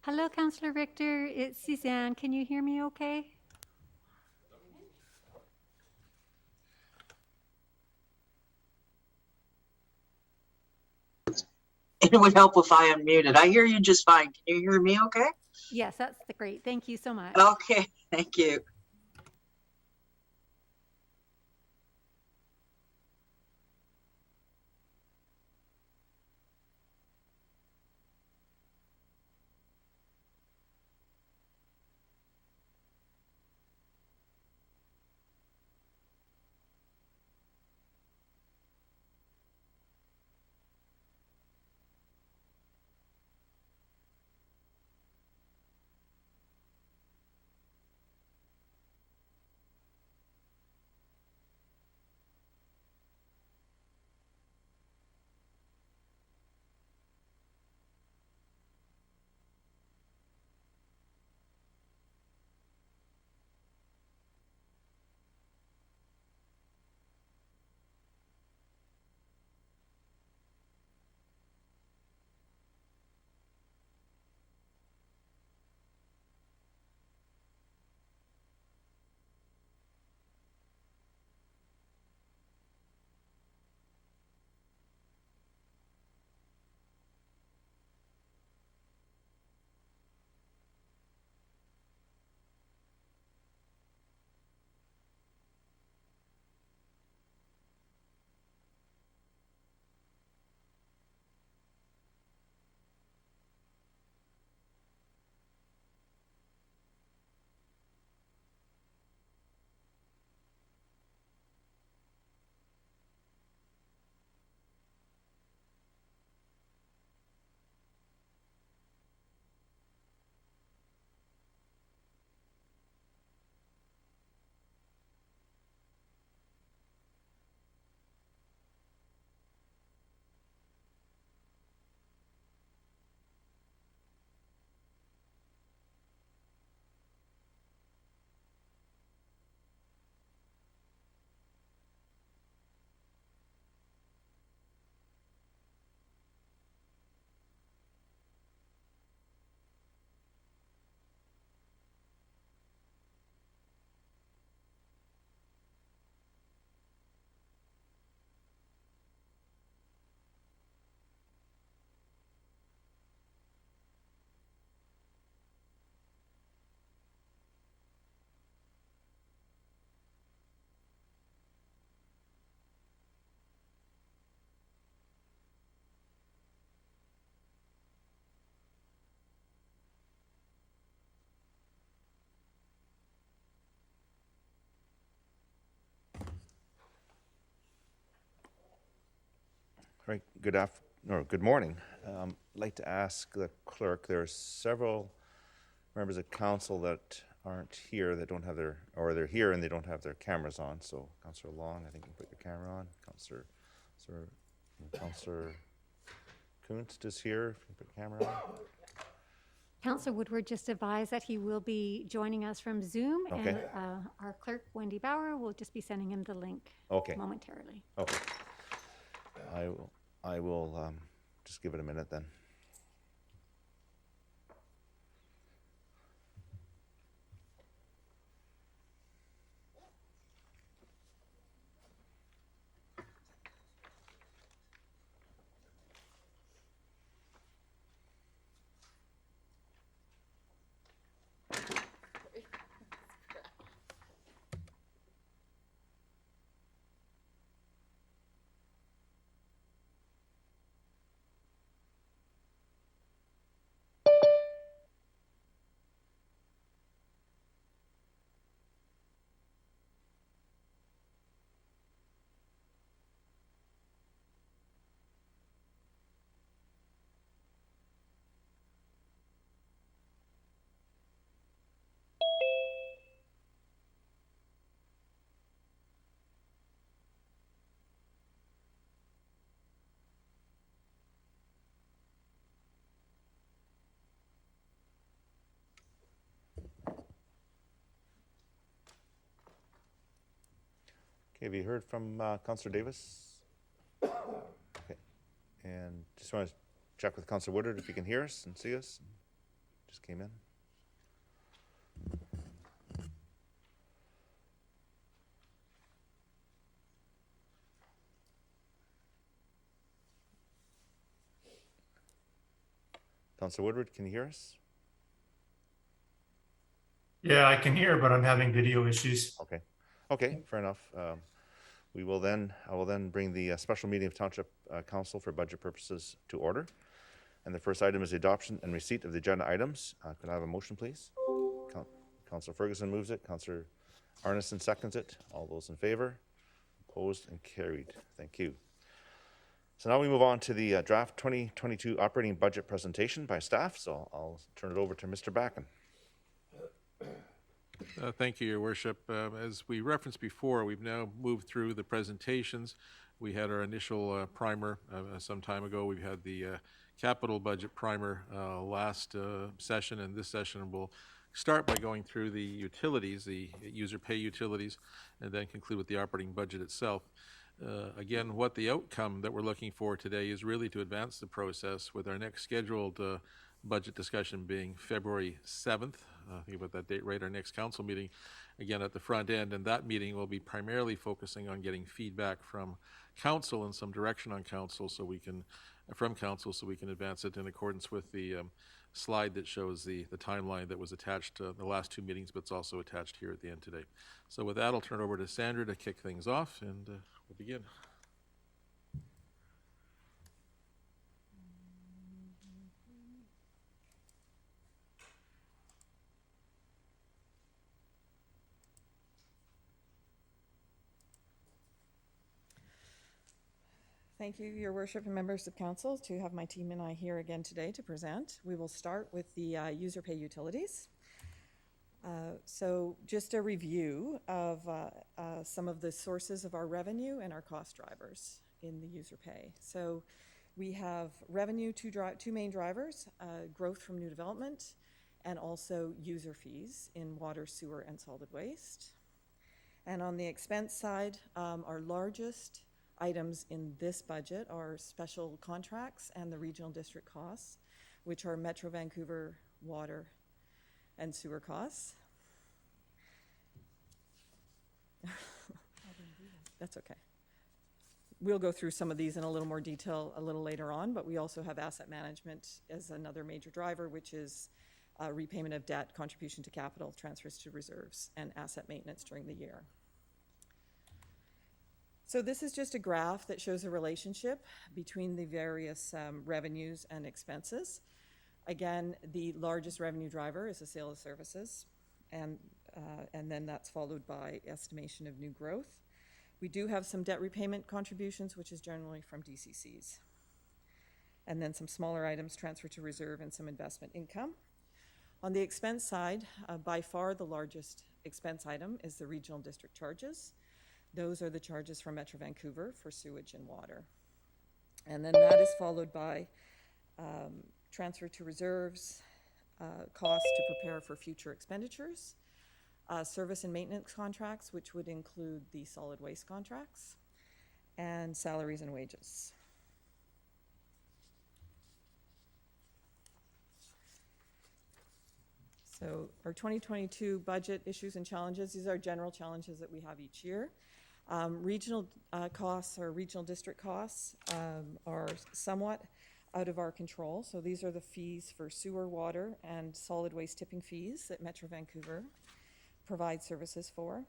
Hello, Councillor Richter. It's Suzanne. Can you hear me okay? It would help if I unmuted. I hear you just fine. Can you hear me okay? Yes, that's great. Thank you so much. Okay, thank you. All right, good morning. I'd like to ask the clerk, there are several members of council that aren't here, that don't have their, or they're here and they don't have their cameras on. So Councillor Long, I think you can put your camera on. Councillor Kuntz is here, if you can put your camera on. Councillor Woodward just advised that he will be joining us from Zoom, Okay. and our clerk, Wendy Bauer, will just be sending him the link momentarily. Okay. I will just give it a minute then. Okay, have you heard from Councillor Davis? Okay, and just want to check with Councillor Woodward if you can hear us and see us. just came in. Councillor Woodward, can you hear us? Yeah, I can hear, but I'm having video issues. Okay. Okay, fair enough. I will then bring the special meeting of Township Council for budget purposes to order. And the first item is the adoption and receipt of the agenda items. Could I have a motion, please? Councillor Ferguson moves it. Councillor Arneson seconds it. All those in favor? Opposed and carried. Thank you. So now we move on to the draft 2022 operating budget presentation by staff. So I'll turn it over to Mr. Backen. Thank you, Your Worship. As we referenced before, we've now moved through the presentations. We had our initial primer some time ago. We've had the capital budget primer last session, and this session will start by going through the utilities, the user pay utilities, and then conclude with the operating budget itself. Again, what the outcome that we're looking for today is really to advance the process, with our next scheduled budget discussion being February 7th. Think about that date, right? Our next council meeting, again at the front end, and that meeting will be primarily focusing on getting feedback from council and some direction on council, so we can advance it in accordance with the slide that shows the timeline that was attached to the last two meetings, but it's also attached here at the end today. So with that, I'll turn it over to Sandra to kick things off, and we'll begin. Thank you, Your Worship and members of council, to have my team and I here again today to present. We will start with the user pay utilities. So just a review of some of the sources of our revenue and our cost drivers in the user pay. So we have revenue, two main drivers, growth from new development, and also user fees in water, sewer, and solid waste. And on the expense side, our largest items in this budget are special contracts and the regional district costs, which are Metro Vancouver water and sewer costs. That's okay. We'll go through some of these in a little more detail a little later on, but we also have asset management as another major driver, which is repayment of debt, contribution to capital, transfers to reserves, and asset maintenance during the year. So this is just a graph that shows a relationship between the various revenues and expenses. Again, the largest revenue driver is the sale of services, and then that's followed by estimation of new growth. We do have some debt repayment contributions, which is generally from DCCs. And then some smaller items, transfer to reserve, and some investment income. On the expense side, by far the largest expense item is the regional district charges. Those are the charges from Metro Vancouver for sewage and water. And then that is followed by transfer to reserves, costs to prepare for future expenditures, service and maintenance contracts, which would include the solid waste contracts, and salaries and wages. So our 2022 budget issues and challenges, these are general challenges that we have each year. Regional costs or regional district costs are somewhat out of our control. So these are the fees for sewer, water, and solid waste tipping fees that Metro Vancouver provides services for.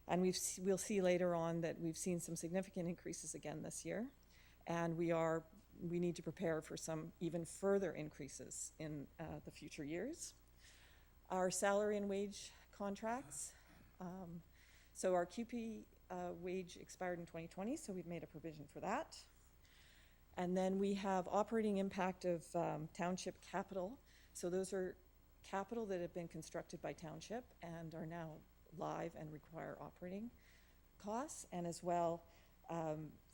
And we'll see later on that we've seen some significant increases again this year. And we need to prepare for some even further increases in the future years. Our salary and wage contracts. So our QP wage expired in 2020, so we've made a provision for that. And then we have operating impact of township capital. So those are capital that have been constructed by township and are now live and require operating costs, and as well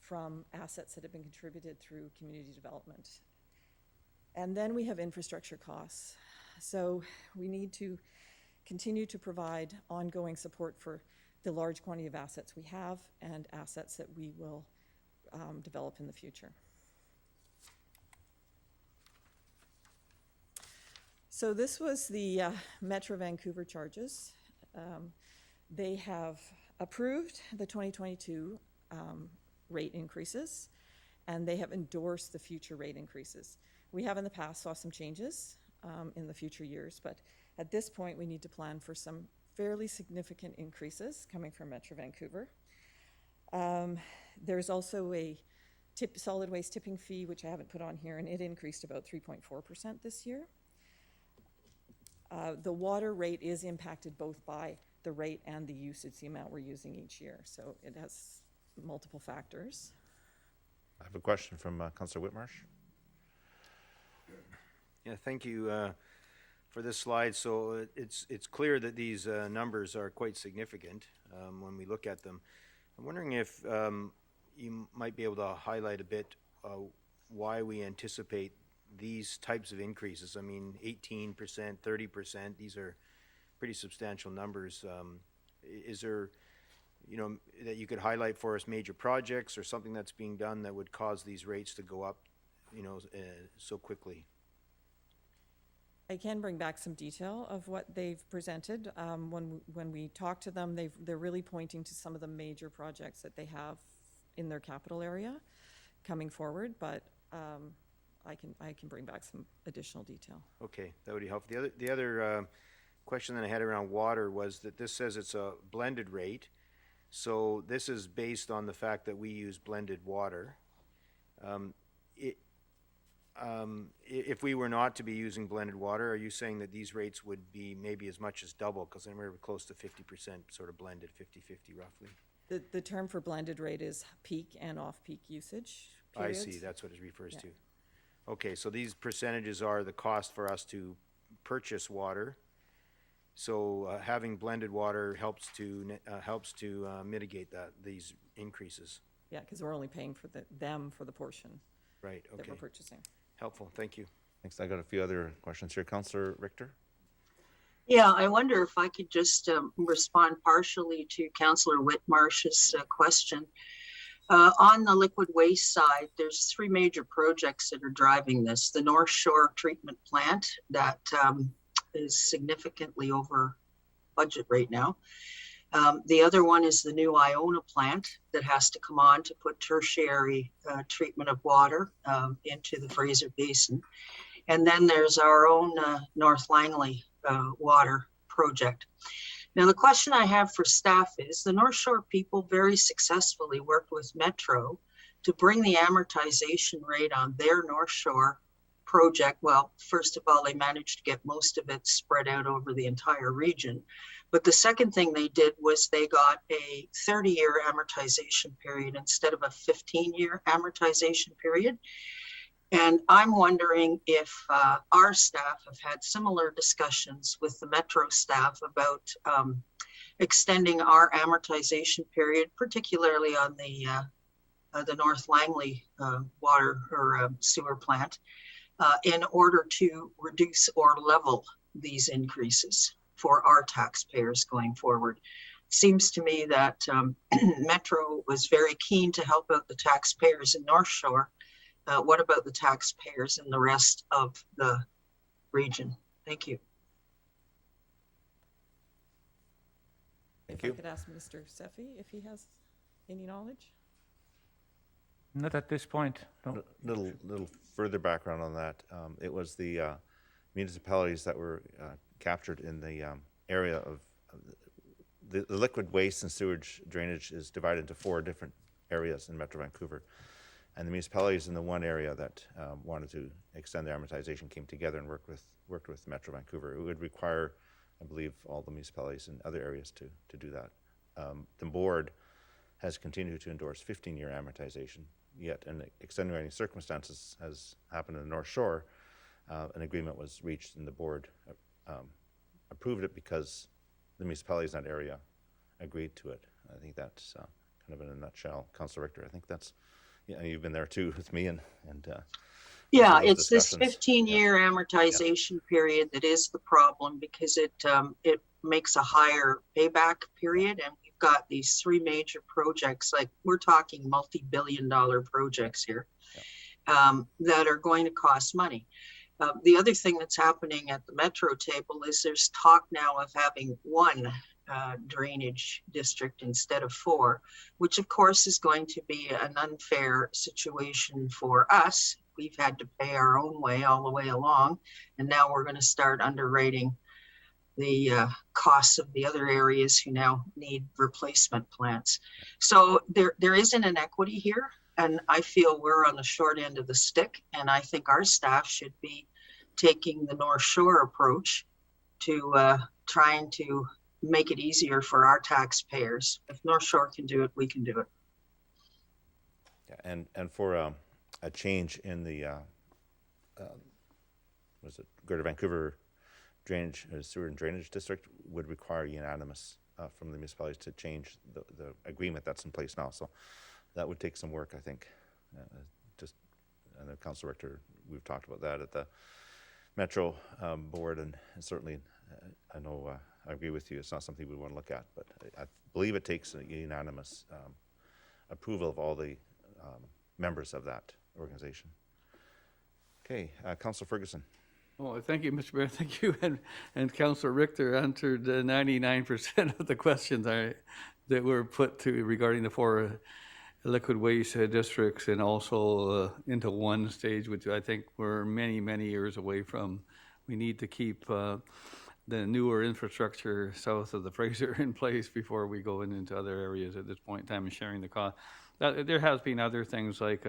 from assets that have been contributed through community development. And then we have infrastructure costs. So we need to continue to provide ongoing support for the large quantity of assets we have and assets that we will develop in the future. So this was the Metro Vancouver charges. They have approved the 2022 rate increases, and they have endorsed the future rate increases. We have in the past saw some changes in the future years, but at this point, we need to plan for some fairly significant increases coming from Metro Vancouver. There's also a solid waste tipping fee, which I haven't put on here, and it increased about 3.4% this year. The water rate is impacted both by the rate and the usage, the amount we're using each year. So it has multiple factors. I have a question from Councillor Whitmarsh. Yeah, thank you for this slide. So it's clear that these numbers are quite significant when we look at them. I'm wondering if you might be able to highlight a bit why we anticipate these types of increases. I mean, 18%, 30%, these are pretty substantial numbers. Is there, that you could highlight for us major projects or something that's being done that would cause these rates to go up, so quickly? I can bring back some detail of what they've presented. When we talk to them, they're really pointing to some of the major projects that they have in their capital area coming forward, but I can bring back some additional detail. Okay, that would be helpful. The other question that I had around water was that this says it's a blended rate. So this is based on the fact that we use blended water. If we were not to be using blended water, are you saying that these rates would be maybe as much as double? Because I remember close to 50% sort of blended, 50-50 roughly. The term for blended rate is peak and off-peak usage periods. periods. I see, that's what it refers Yeah. to. Okay, so these percentages are the cost for us to purchase water. So having blended water helps to mitigate these increases. Yeah, because we're only paying for them for the portion Right, that okay. we're purchasing. Helpful, thank you. Thanks. I got a few other questions here. Councillor Richter? Yeah, I wonder if I could just respond partially to Councillor Whitmarsh's question. On the liquid waste side, there's three major projects that are driving this. The North Shore treatment plant that is significantly over budget right now. The other one is the new Iona plant that has to come on to put tertiary treatment of water into the Fraser Basin. And then there's our own North Langley water project. Now, the question I have for staff is the North Shore people very successfully worked with Metro to bring the amortization rate on their North Shore project. Well, first of all, they managed to get most of it spread out over the entire region. But the second thing they did was they got a 30-year amortization period instead of a 15-year amortization period. And I'm wondering if our staff have had similar discussions with the Metro staff about extending our amortization period, particularly on the North Langley water or sewer plant, in order to reduce or level these increases for our taxpayers going forward. Seems to me that Metro was very keen to help out the taxpayers in North Shore. What about the taxpayers in the rest of the region? Thank you. Thank If you. I could ask Mr. Seffi if he has any knowledge? Not at this point, no. Little further background on that. It was the municipalities that were captured in the area of the liquid waste and sewage drainage is divided into 4 different areas in Metro Vancouver. And the municipalities in the one area that wanted to extend their amortization came together and worked with Metro Vancouver. It would require, I believe, all the municipalities in other areas to do that. The board has continued to endorse 15-year amortization, yet in extenuating circumstances has happened in the North Shore. An agreement was reached and the board approved it because the municipalities in that area agreed to it. I think that's kind of in a nutshell. Councillor Richter, I think that's, yeah, you've been there too with me and Yeah, those it's this discussions. 15-year amortization period that is the problem because it makes a higher payback period, and we've got these 3 major projects, like we're talking multi-billion-dollar projects here, that are going to cost money. The other thing that's happening at the Metro table is there's talk now of having one drainage district instead of 4, which of course is going to be an unfair situation for us. We've had to pay our own way all the way along, and now we're going to start underrating the costs of the other areas who now need replacement plants. So there is an inequity here, and I feel we're on the short end of the stick, and I think our staff should be taking the North Shore approach to trying to make it easier for our taxpayers. If North Shore can do it, we can do it. Yeah, and for a change in the was it Greater Vancouver Drainage Sewer and Drainage District would require unanimous from the municipalities to change the agreement that's in place now. So that would take some work, I think. And the council director, we've talked about that at the Metro board, and certainly I know I agree with you. It's not something we want to look at, but I believe it takes a unanimous approval of all the members of that organization. Okay, Councillor Ferguson. Oh, thank you, Mr. Mayor. Thank you. And Councillor Richter answered 99% of the questions that were put to regarding the 4 liquid waste districts, and also into one stage, which I think we're many, many years away from. We need to keep the newer infrastructure south of the Fraser in place before we go into other areas at this point in time and sharing the cost. There has been other things like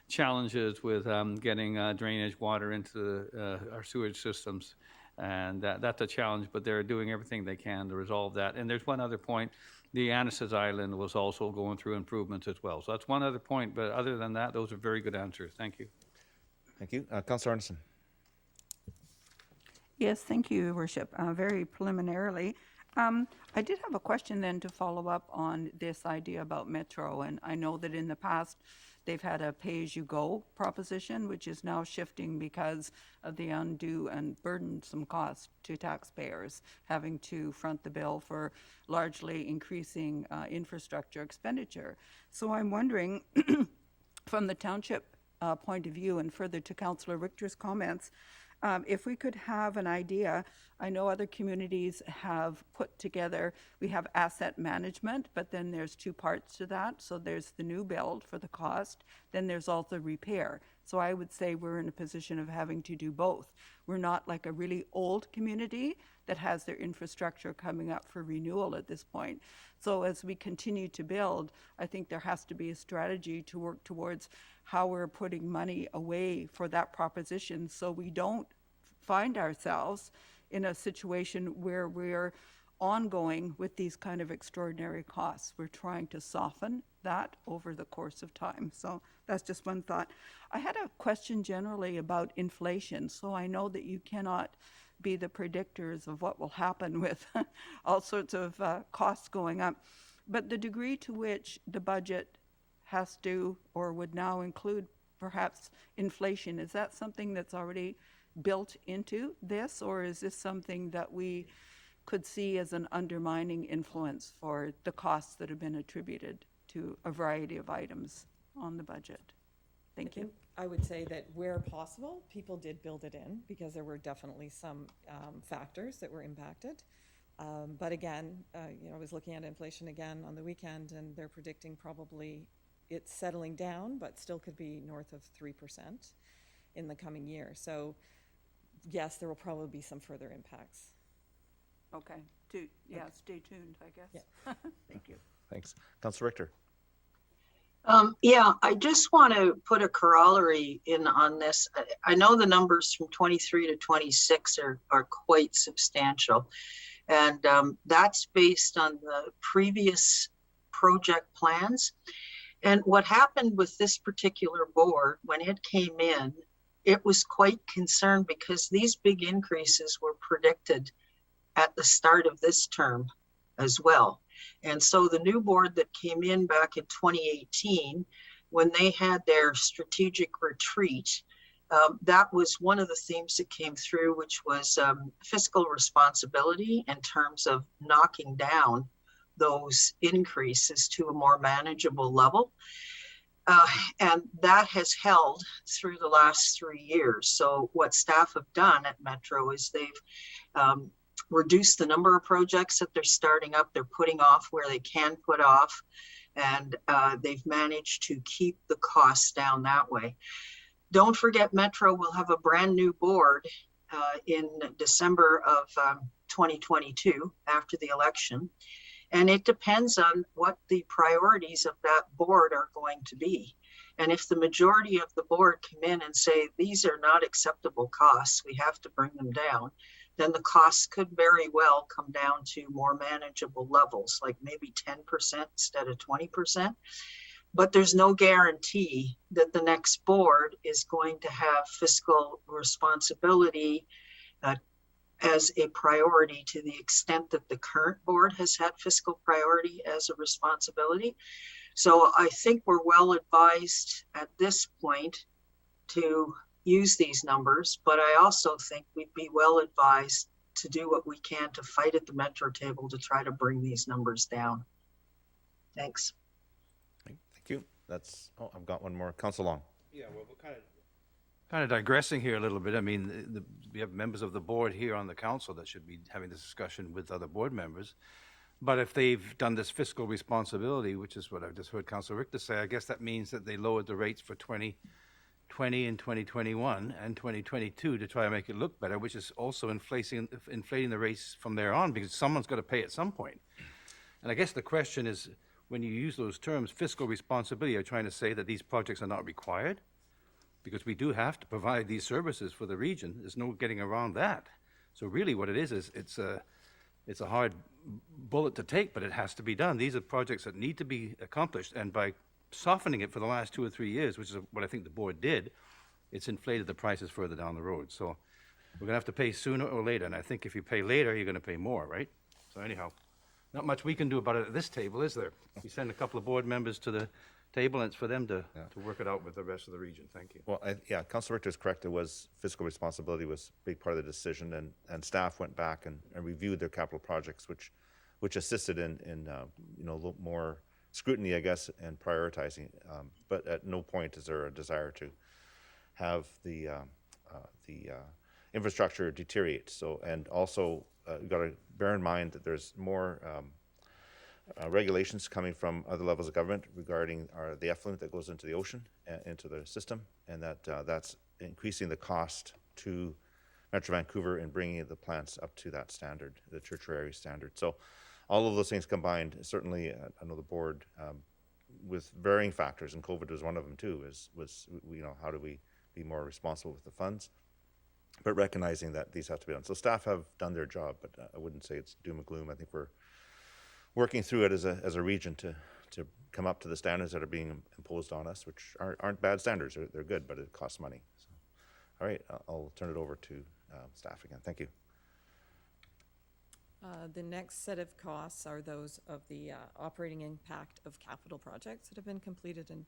challenges with getting drainage water into our sewage systems, and that's a challenge, but they're doing everything they can to resolve that. And there's one other point. The Annacis Island was also going through improvements as well. So that's one other point, but other than that, those are very good answers. Thank you. Thank you. Councillor Arneson. Yes, thank you, Your Worship. Very preliminarily, I did have a question then to follow up on this idea about Metro, and I know that in the past they've had a pay-as-you-go proposition, which is now shifting because of the undue and burdensome cost to taxpayers, having to front the bill for largely increasing infrastructure expenditure. So I'm wondering, from the township point of view, and further to Councillor Richter's comments, if we could have an idea. I know other communities have put together, we have asset management, but then there's 2 parts to that. So there's the new build for the cost, then there's also repair. So I would say we're in a position of having to do both. We're not like a really old community that has their infrastructure coming up for renewal at this point. So as we continue to build, I think there has to be a strategy to work towards how we're putting money away for that proposition, so we don't find ourselves in a situation where we're ongoing with these kind of extraordinary costs. We're trying to soften that over the course of time. So that's just one thought. I had a question generally about inflation. So I know that you cannot be the predictors of what will happen with all sorts of costs going up, but the degree to which the budget has to or would now include perhaps inflation, is that something that's already built into this, or is this something that we could see as an undermining influence for the costs that have been attributed to a variety of items on the budget? Thank you. I would say that where possible, people did build it in because there were definitely some factors that were impacted. But again, I was looking at inflation again on the weekend, and they're predicting probably it's settling down, but still could be north of 3% in the coming year. So yes, there will probably be some further impacts. Okay. Stay tuned, I guess. Yeah. Thank you. Thanks. Councillor Richter. Yeah, I just want to put a corollary in on this. I know the numbers from 23 to 26 are quite substantial, and that's based on the previous project plans. And what happened with this particular board, when it came in, it was quite concerned because these big increases were predicted at the start of this term as well. And so the new board that came in back in 2018, when they had their strategic retreat, that was one of the themes that came through, which was fiscal responsibility in terms of knocking down those increases to a more manageable level. And that has held through the last 3 years. So what staff have done at Metro is they've reduced the number of projects that they're starting up. They're putting off where they can put off, and they've managed to keep the costs down that way. Don't forget, Metro will have a brand new board in December of 2022 after the election. And it depends on what the priorities of that board are going to be. And if the majority of the board come in and say, these are not acceptable costs, we have to bring them down, then the costs could very well come down to more manageable levels, like maybe 10% instead of 20%. But there's no guarantee that the next board is going to have fiscal responsibility as a priority to the extent that the current board has had fiscal priority as a responsibility. So I think we're well advised at this point to use these numbers, but I also think we'd be well advised to do what we can to fight at the Metro table to try to bring these numbers down. Thanks. Thank you. That's, oh, I've got one more. Council Long. Yeah, well, we're kind of digressing here a little bit. I mean, we have members of the board here on the council that should be having this discussion with other board members. But if they've done this fiscal responsibility, which is what I've just heard Councilor Richter say, I guess that means that they lowered the rates for 2020 and 2021 and 2022 to try to make it look better, which is also inflating the rates from there on, because someone's got to pay at some point. And I guess the question is, when you use those terms, fiscal responsibility, are you trying to say that these projects are not required? Because we do have to provide these services for the region. There's no getting around that. So really what it is it's a hard bullet to take, but it has to be done. These are projects that need to be accomplished, and by softening it for the last 2 or 3 years, which is what I think the board did, it's inflated the prices further down the road. So we're gonna have to pay sooner or later, and I think if you pay later, you're gonna pay more, right? So anyhow, not much we can do about it at this table, is there? We send a couple of board members to the table, and it's for them to work it out with the rest of the region. Thank you. Well, yeah, Councilor Richter is correct. It was fiscal responsibility was a big part of the decision, and staff went back and reviewed their capital projects, which assisted in you know, a little more scrutiny, I guess, and prioritizing. But at no point is there a desire to have the infrastructure deteriorate. So, and also you've got to bear in mind that there's more regulations coming from other levels of government regarding the effluent that goes into the ocean, into the system, and that's increasing the cost to Metro Vancouver in bringing the plants up to that standard, the tertiary standard. So all of those things combined, certainly I know the board, with varying factors, and COVID was one of them too, was you know, how do we be more responsible with the funds, but recognizing that these have to be done. So staff have done their job, but I wouldn't say it's doom and gloom. I think we're working through it as a region to come up to the standards that are being imposed on us, which aren't bad standards. They're good, but it costs money. So, all right, I'll turn it over to staff again. Thank you. The next set of costs are those of the operating impact of capital projects that have been completed and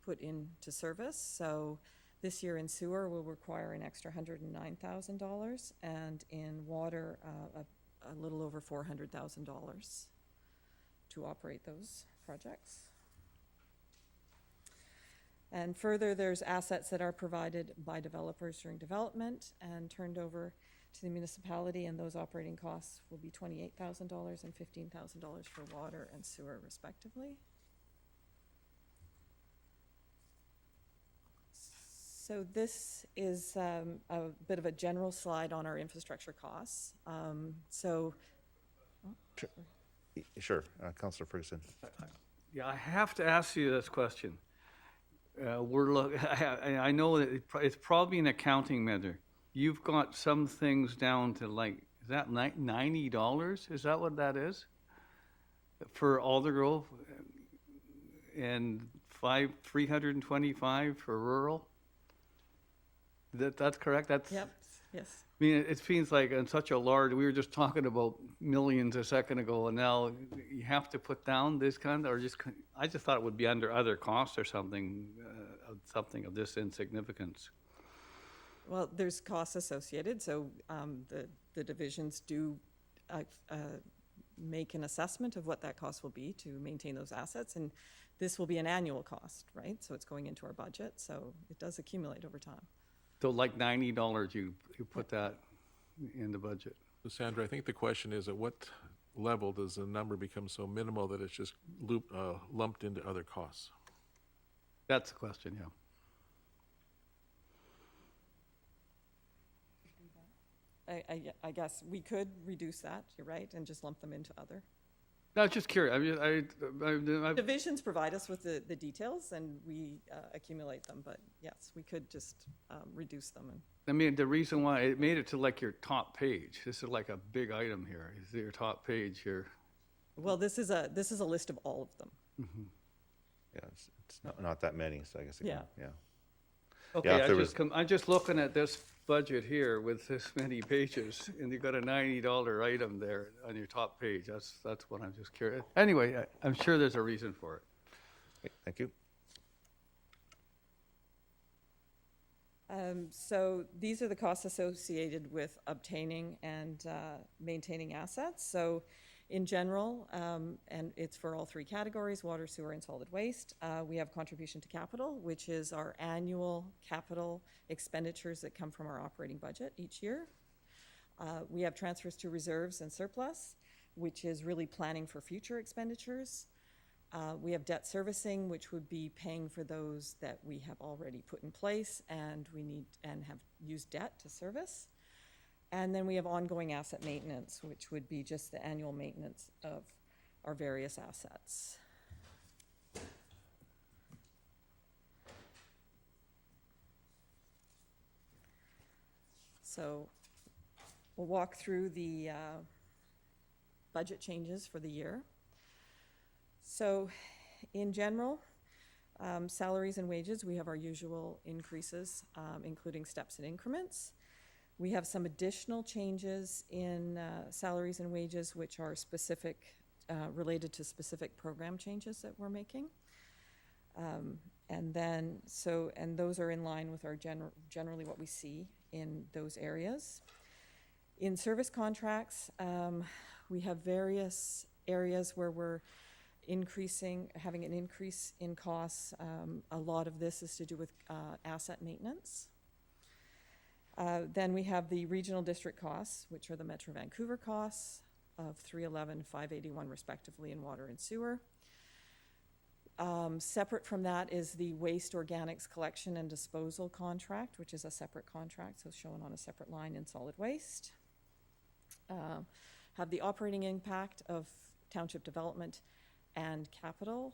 put into service. So this year in sewer will require an extra $109,000, and in water a little over $400,000 to operate those projects. And further, there's assets that are provided by developers during development and turned over to the municipality, and those operating costs will be $28,000 and $15,000 for water and sewer respectively. So this is a bit of a general slide on our infrastructure costs. Sure, Councillor Ferguson. Yeah, I have to ask you this question. I know that it's probably an accounting matter. You've got some things down to like, is that $90? Is that what that is? For Aldergrove, and $325 for rural? That's correct? That's, Yep, yes. I mean, it seems like in such a large, we were just talking about millions a second ago, and now you have to put down this kind of, or just, I just thought it would be under other costs or something, something of this insignificance. Well, there's costs associated, so the divisions do make an assessment of what that cost will be to maintain those assets, and This will be an annual cost, right? So it's going into our budget, so it does accumulate over time. So like $90, you put that in the budget. So Sandra, I think the question is, at what level does the number become so minimal that it's just lumped into other costs? That's the question, yeah. I guess we could reduce that, you're right, and just lump them into other. No, I was just curious. I Divisions provide us with the details, and we accumulate them, but yes, we could just reduce them. I mean, the reason why it made it to like your top page. This is like a big item here. Is your top page here? Well, this is a list of all of them. Yeah, it's not that many, so I guess. Yeah. Yeah. Okay, if there was- I'm just looking at this budget here with this many pages, and you've got a $90 item there on your top page. That's what I'm just curious. Anyway, I'm sure there's a reason for it. Okay, thank you. So these are the costs associated with obtaining and maintaining assets. So in general, and it's for all three categories, water, sewer, and solid waste, we have contribution to capital, which is our annual capital expenditures that come from our operating budget each year. We have transfers to reserves and surplus, which is really planning for future expenditures. We have debt servicing, which would be paying for those that we have already put in place and we need and have used debt to service. And then we have ongoing asset maintenance, which would be just the annual maintenance of our various assets. So we'll walk through the budget changes for the year. So in general, salaries and wages, we have our usual increases, including steps and increments. We have some additional changes in salaries and wages, which are specific, related to specific program changes that we're making. And those are in line with our generally what we see in those areas. In service contracts, we have various areas where we're having an increase in costs. A lot of this is to do with asset maintenance. Then we have the regional district costs, which are the Metro Vancouver costs of $311, $581 respectively in water and sewer. Separate from that is the waste organics collection and disposal contract, which is a separate contract, so shown on a separate line in solid waste. Have the operating impact of township development and capital,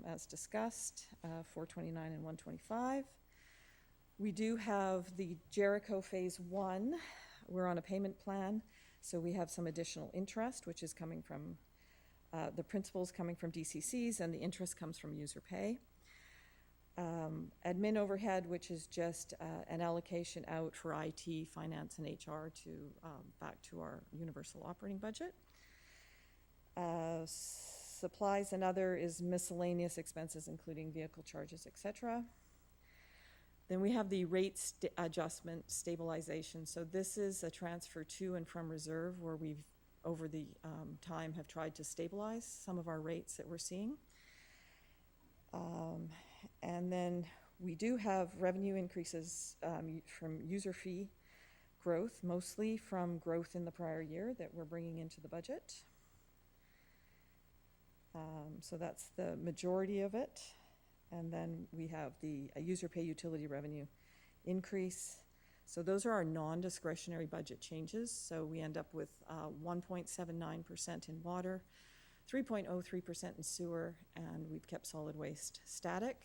as discussed, 429 and 125. We do have the Jericho Phase 1. We're on a payment plan, so we have some additional interest, which is coming from the principals coming from DCCs, and the interest comes from user pay. Admin overhead, which is just an allocation out for IT, finance, and HR to back to our universal operating budget. Supplies and other is miscellaneous expenses, including vehicle charges, etc. Then we have the rate adjustment stabilization. So this is a transfer to and from reserve where we've, over the time, have tried to stabilize some of our rates that we're seeing. And then we do have revenue increases from user fee growth, mostly from growth in the prior year that we're bringing into the budget. So that's the majority of it. And then we have the user pay utility revenue increase. So those are our non-discretionary budget changes. So we end up with 1.79% in water, 3.03% in sewer, and we've kept solid waste static.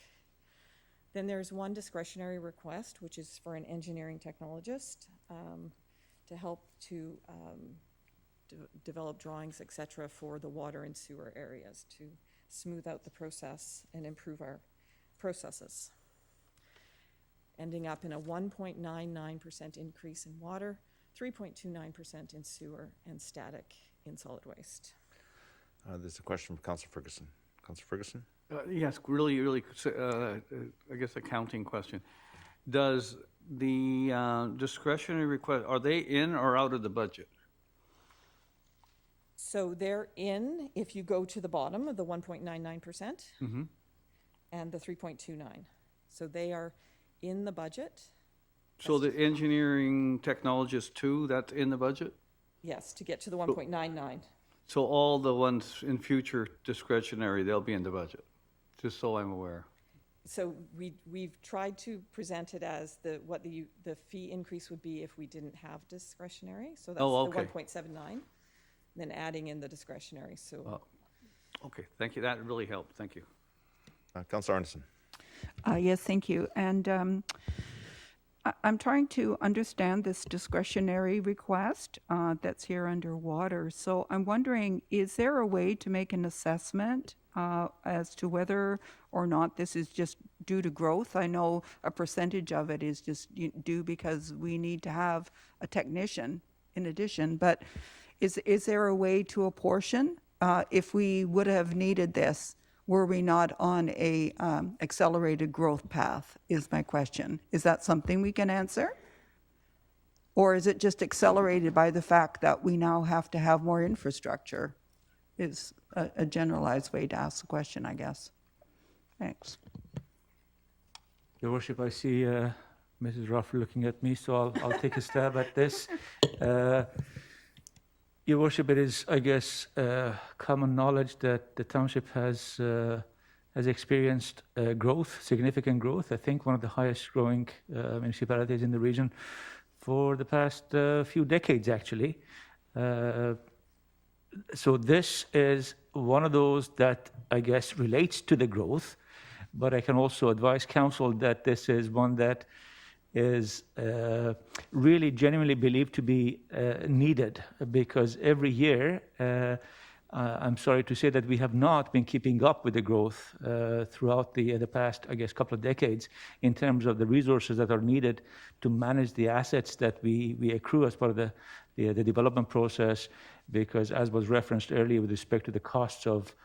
Then there's one discretionary request, which is for an engineering technologist to help to develop drawings, et cetera, for the water and sewer areas to smooth out the process and improve our processes. Ending up in a 1.99% increase in water, 3.29% in sewer, and static in solid waste. There's a question from Councillor Ferguson. Councillor Ferguson? Yes, really, I guess accounting question. Does the discretionary request, are they in or out of the budget? So they're in, if you go to the bottom of the 1.99%. and the 3.29. So they are in the budget. So the engineering technologist two, that's in the budget? Yes, to get to the 1.99. So all the ones in future discretionary, they'll be in the budget, just so I'm aware. So we've tried to present it as what the fee increase would be if we didn't have discretionary. So that's Oh, the okay. 1.79, then adding in the discretionary. So Oh, okay, thank you. That really helped. Thank you. Councillor Arneson. Yes, thank you. And I'm trying to understand this discretionary request that's here under water. So I'm wondering, is there a way to make an assessment as to whether or not this is just due to growth? I know a percentage of it is just due because we need to have a technician in addition, but is there a way to apportion if we would have needed this? Were we not on a accelerated growth path, is my question. Is that something we can answer? Or is it just accelerated by the fact that we now have to have more infrastructure? Is a generalized way to ask the question, I guess. Thanks. Your Worship, I see Mrs. Ruff looking at me, so I'll take a stab at this. Your Worship, it is, I guess, common knowledge that the township has experienced growth, significant growth. I think one of the highest growing municipalities in the region for the past few decades, actually. So this is one of those that, I guess, relates to the growth, but I can also advise council that this is one that is really genuinely believed to be needed, because every year, I'm sorry to say that we have not been keeping up with the growth throughout the past, I guess, couple of decades in terms of the resources that are needed to manage the assets that we accrue as part of the development process, because as was referenced earlier with respect to the costs of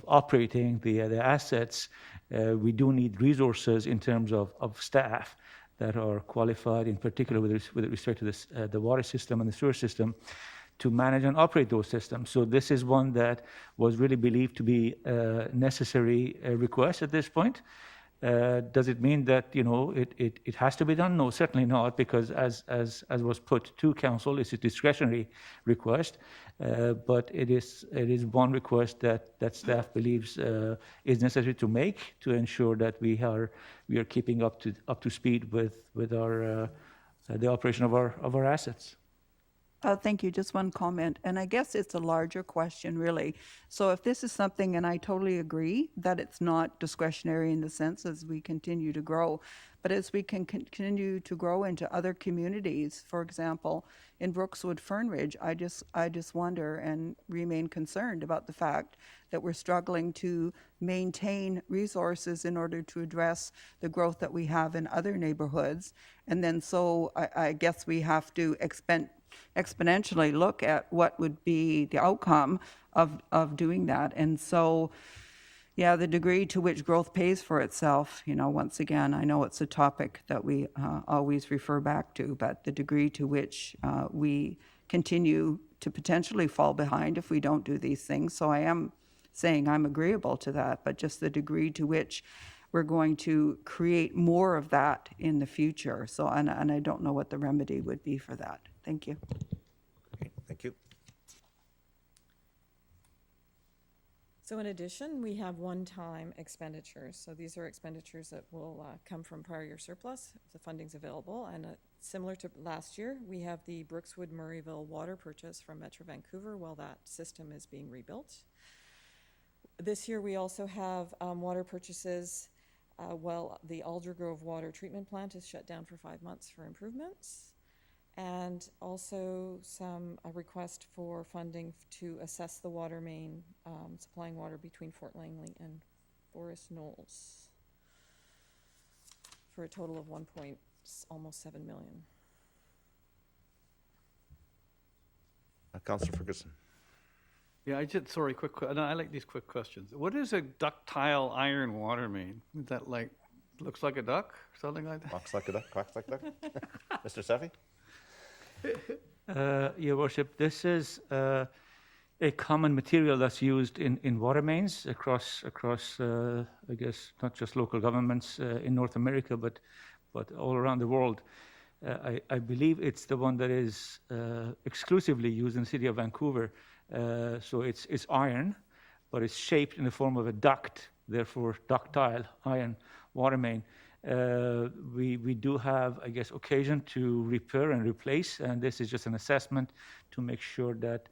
operating the assets, we do need resources in terms of staff that are qualified, in particular with respect to the water system and the sewer system, to manage and operate those systems. So this is one that was really believed to be a necessary request at this point. Does it mean that it has to be done? No, certainly not, because as was put to council, it's a discretionary request, but it is one request that staff believes is necessary to make to ensure that we are keeping up to speed with our the operation of our assets. Thank you. Just one comment, and I guess it's a larger question, really. So if this is something, and I totally agree that it's not discretionary in the sense as we continue to grow, but as we can continue to grow into other communities, for example, in Brookswood, Fernridge, I just wonder and remain concerned about the fact that we're struggling to maintain resources in order to address the growth that we have in other neighborhoods. And then so I guess we have to exponentially look at what would be the outcome of doing that. And so, yeah, the degree to which growth pays for itself, once again, I know it's a topic that we always refer back to, but the degree to which we continue to potentially fall behind if we don't do these things. So I am saying I'm agreeable to that, but just the degree to which we're going to create more of that in the future. So, and I don't know what the remedy would be for that. Thank you. Okay, thank you. So in addition, we have one-time expenditures. So these are expenditures that will come from prior year surplus if the funding's available. And similar to last year, we have the Brookswood Murrayville water purchase from Metro Vancouver while that system is being rebuilt. This year, we also have water purchases while the Aldergrove water treatment plant is shut down for 5 months for improvements. And also a request for funding to assess the water main supplying water between Fort Langley and Forest Knolls for a total of almost 7 million. Councillor Ferguson. Yeah, I like these quick questions. What is a ductile iron water main? Is that looks like a duck or something like that? Walks like a duck, quacks like a duck. Mr. Seffi? Your Worship, this is a common material that's used in water mains across I guess, not just local governments in North America, but all around the world. I believe it's the one that is exclusively used in the city of Vancouver. So it's iron, but it's shaped in the form of a duct, therefore ductile iron water main. We do have, I guess, occasion to repair and replace, and this is just an assessment to make sure that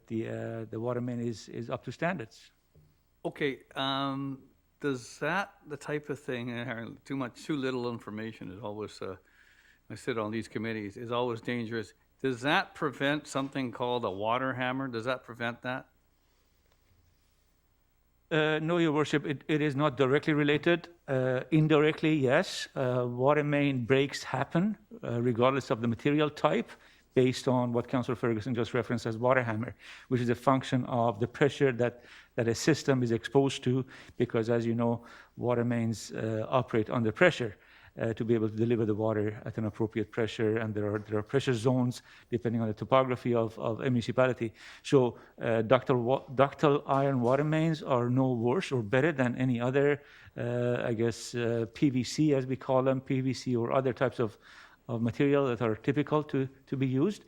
the water main is up to standards. Okay, does that, the type of thing, too little information is always, I sit on these committees, is always dangerous. Does that prevent something called a water hammer? Does that prevent that? No, Your Worship, it is not directly related. Indirectly, yes. Water main breaks happen regardless of the material type, based on what Councillor Ferguson just referenced as water hammer, which is a function of the pressure that a system is exposed to, because as you know, water mains operate under pressure to be able to deliver the water at an appropriate pressure, and there are pressure zones depending on the topography of a municipality. So ductile iron water mains are no worse or better than any other, I guess, PVC as we call them, PVC or other types of material that are typical to be used,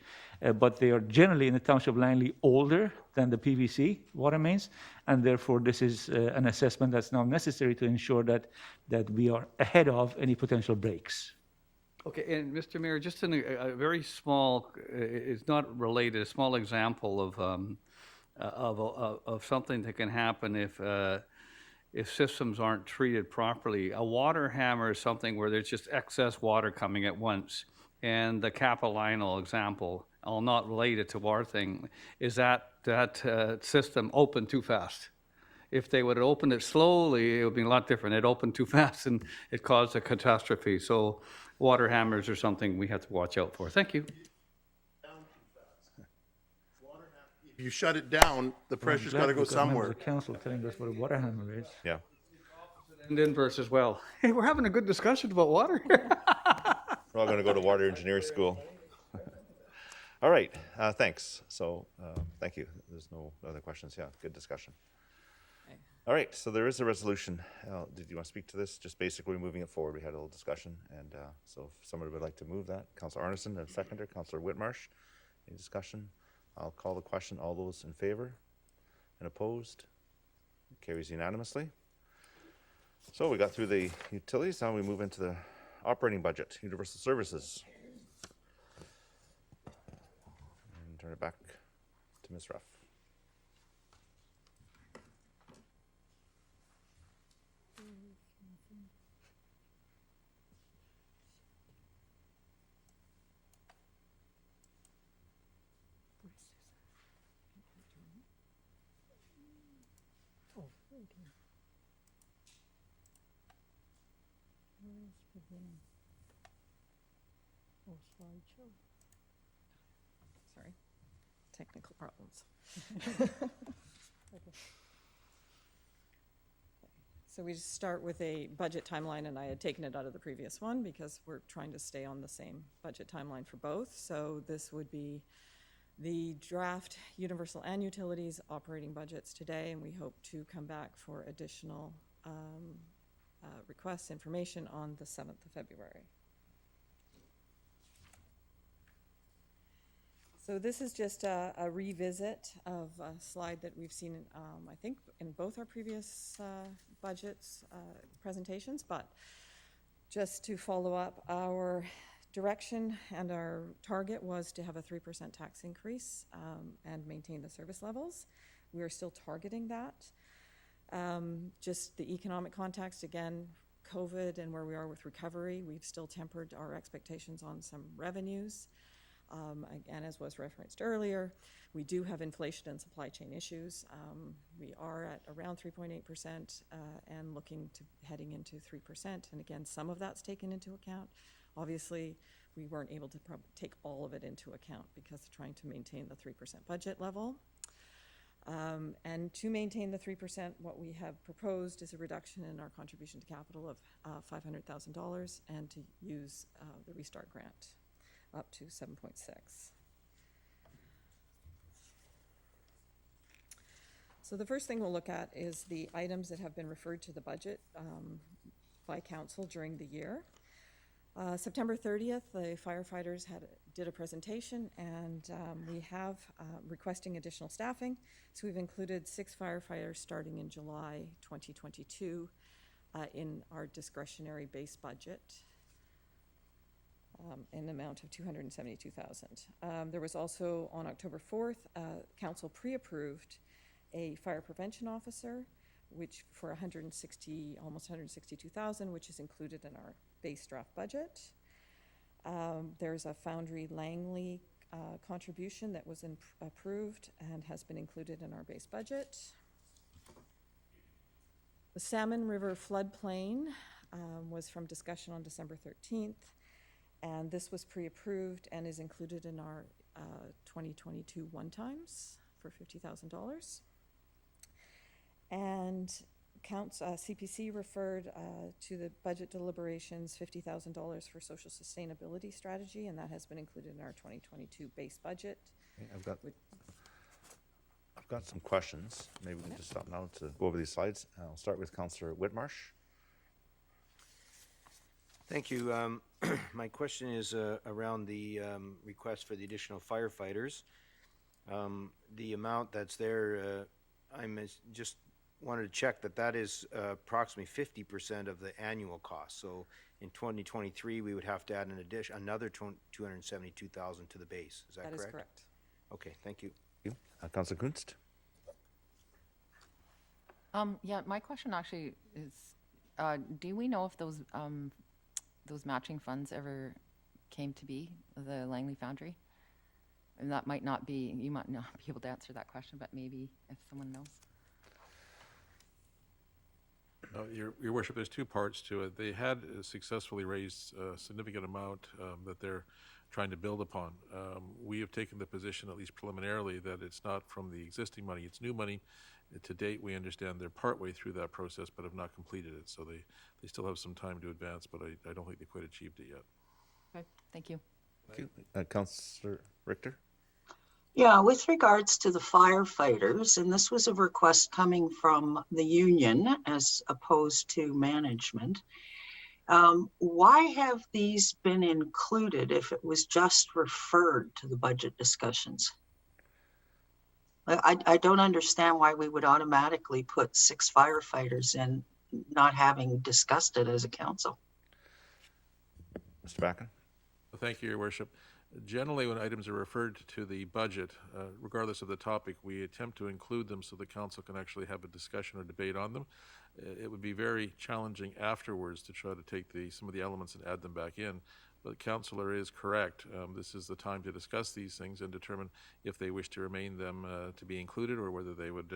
but they are generally in the Township of Langley older than the PVC water mains, and therefore this is an assessment that's now necessary to ensure that we are ahead of any potential breaks. Okay, and Mr. Mayor, just in a very small, it's not related, a small example of something that can happen if systems aren't treated properly. A water hammer is something where there's just excess water coming at once. And the Capilano example, I'll not relate it to our thing, is that system opened too fast. If they would have opened it slowly, it would be a lot different. It opened too fast and it caused a catastrophe. So water hammers are something we have to watch out for. Thank you. If you shut it down, the pressure's got to go somewhere. The council telling us what a water hammer is. Yeah. And inverse as well. Hey, we're having a good discussion about water. We're all going to go to water engineering school. All right, thanks. So, thank you. There's no other questions. Yeah, good discussion. All right, so there is a resolution. Did you want to speak to this? Just basically moving it forward. We had a little discussion, and so if somebody would like to move that, Councillor Arneson, and seconder, Councillor Whitmarsh. Any discussion? I'll call the question. All those in favor and opposed? Carries unanimously. So we got through the utilities. Now we move into the operating budget, universal services. And turn it back to Ms. Ruff. Sorry, technical problems. So we just start with a budget timeline, and I had taken it out of the previous one because we're trying to stay on the same budget timeline for both. So this would be the draft universal and utilities operating budgets today, and we hope to come back for additional requests, information on the 7th of February. So this is just a revisit of a slide that we've seen, I think, in both our previous budgets presentations, but just to follow up, our direction and our target was to have a 3% tax increase and maintain the service levels. We are still targeting that. Just the economic context, again, COVID and where we are with recovery, we've still tempered our expectations on some revenues. Again, as was referenced earlier, we do have inflation and supply chain issues. We are at around 3.8% and looking to heading into 3%. And again, some of that's taken into account. Obviously, we weren't able to take all of it into account because trying to maintain the 3% budget level. And to maintain the 3%, what we have proposed is a reduction in our contribution to capital of $500,000 and to use the Restart Grant up to 7.6. So the first thing we'll look at is the items that have been referred to the budget by council during the year. September 30th, the firefighters did a presentation, and we have requesting additional staffing. So we've included 6 firefighters starting in July 2022 in our discretionary base budget. In an amount of $272,000. There was also, on October 4th, council pre-approved a fire prevention officer, which for almost $162,000, which is included in our base draft budget. There's a Foundry Langley contribution that was approved and has been included in our base budget. The Salmon River floodplain was from discussion on December 13th. And this was pre-approved and is included in our 2022 one-times for $50,000. And CPC referred to the budget deliberations $50,000 for social sustainability strategy, and that has been included in our 2022 base budget. Okay, I've got some questions. Maybe we can just stop now to go over these slides. I'll start with Councillor Whitmarsh. Thank you. My question is around the request for the additional firefighters. The amount that's there, just wanted to check that is approximately 50% of the annual cost. So in 2023, we would have to add another $272,000 to the base. Is that correct? That is correct. Okay, thank you. Thank you. Councillor Kunst. Yeah, my question actually is, do we know if those matching funds ever came to be, the Langley Foundry? And that might not be, you might not be able to answer that question, but maybe if someone knows. Your Worship, there's 2 parts to it. They had successfully raised a significant amount that they're trying to build upon. We have taken the position, at least preliminarily, that it's not from the existing money, it's new money. To date, we understand they're partway through that process, but have not completed it. So they still have some time to advance, but I don't think they quite achieved it yet. Okay, thank you. Thank you. Councillor Richter. Yeah, with regards to the firefighters, and this was a request coming from the union as opposed to management, why have these been included if it was just referred to the budget discussions? I don't understand why we would automatically put 6 firefighters in, not having discussed it as a council. Mr. Backen. Well, thank you, Your Worship. Generally, when items are referred to the budget, regardless of the topic, we attempt to include them so the council can actually have a discussion or debate on them. It would be very challenging afterwards to try to take some of the elements and add them back in. But the councillor is correct. This is the time to discuss these things and determine if they wish to remain them to be included or whether they would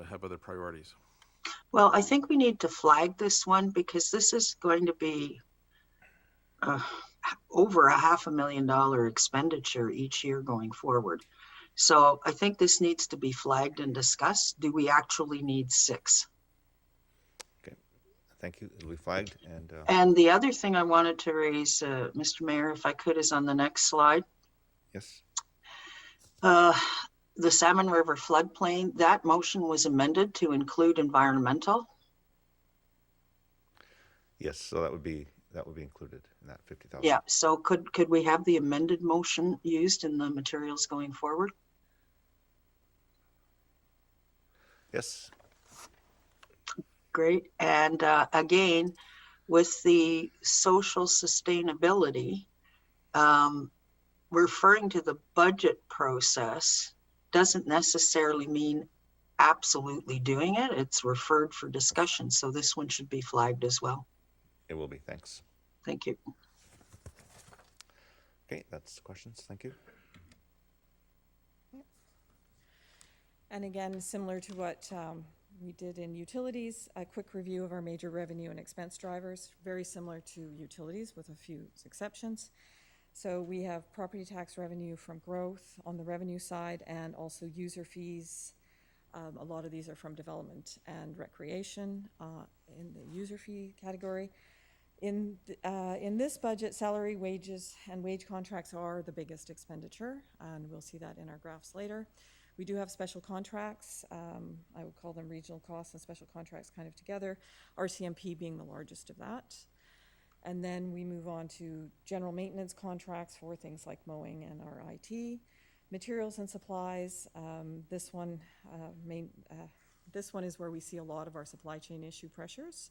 have other priorities. Well, I think we need to flag this one because this is going to be over $500,000 expenditure each year going forward. So I think this needs to be flagged and discussed. Do we actually need 6? Okay, thank you. It'll be flagged. And the other thing I wanted to raise, Mr. Mayor, if I could, is on the next slide. Yes. The Salmon River floodplain, that motion was amended to include environmental. Yes, so that would be included in that 50,000. Yeah, so could we have the amended motion used in the materials going forward? Yes. Great. And again, with the social sustainability, referring to the budget process doesn't necessarily mean absolutely doing it. It's referred for discussion. So this one should be flagged as well. It will be. Thanks. Thank you. Okay, that's questions. Thank you. And again, similar to what we did in utilities, a quick review of our major revenue and expense drivers, very similar to utilities with a few exceptions. So we have property tax revenue from growth on the revenue side and also user fees. A lot of these are from development and recreation in the user fee category. In this budget, salary, wages, and wage contracts are the biggest expenditure, and we'll see that in our graphs later. We do have special contracts. I would call them regional costs and special contracts kind of together, RCMP being the largest of that. And then we move on to general maintenance contracts for things like mowing and our IT. Materials and supplies, this one is where we see a lot of our supply chain issue pressures.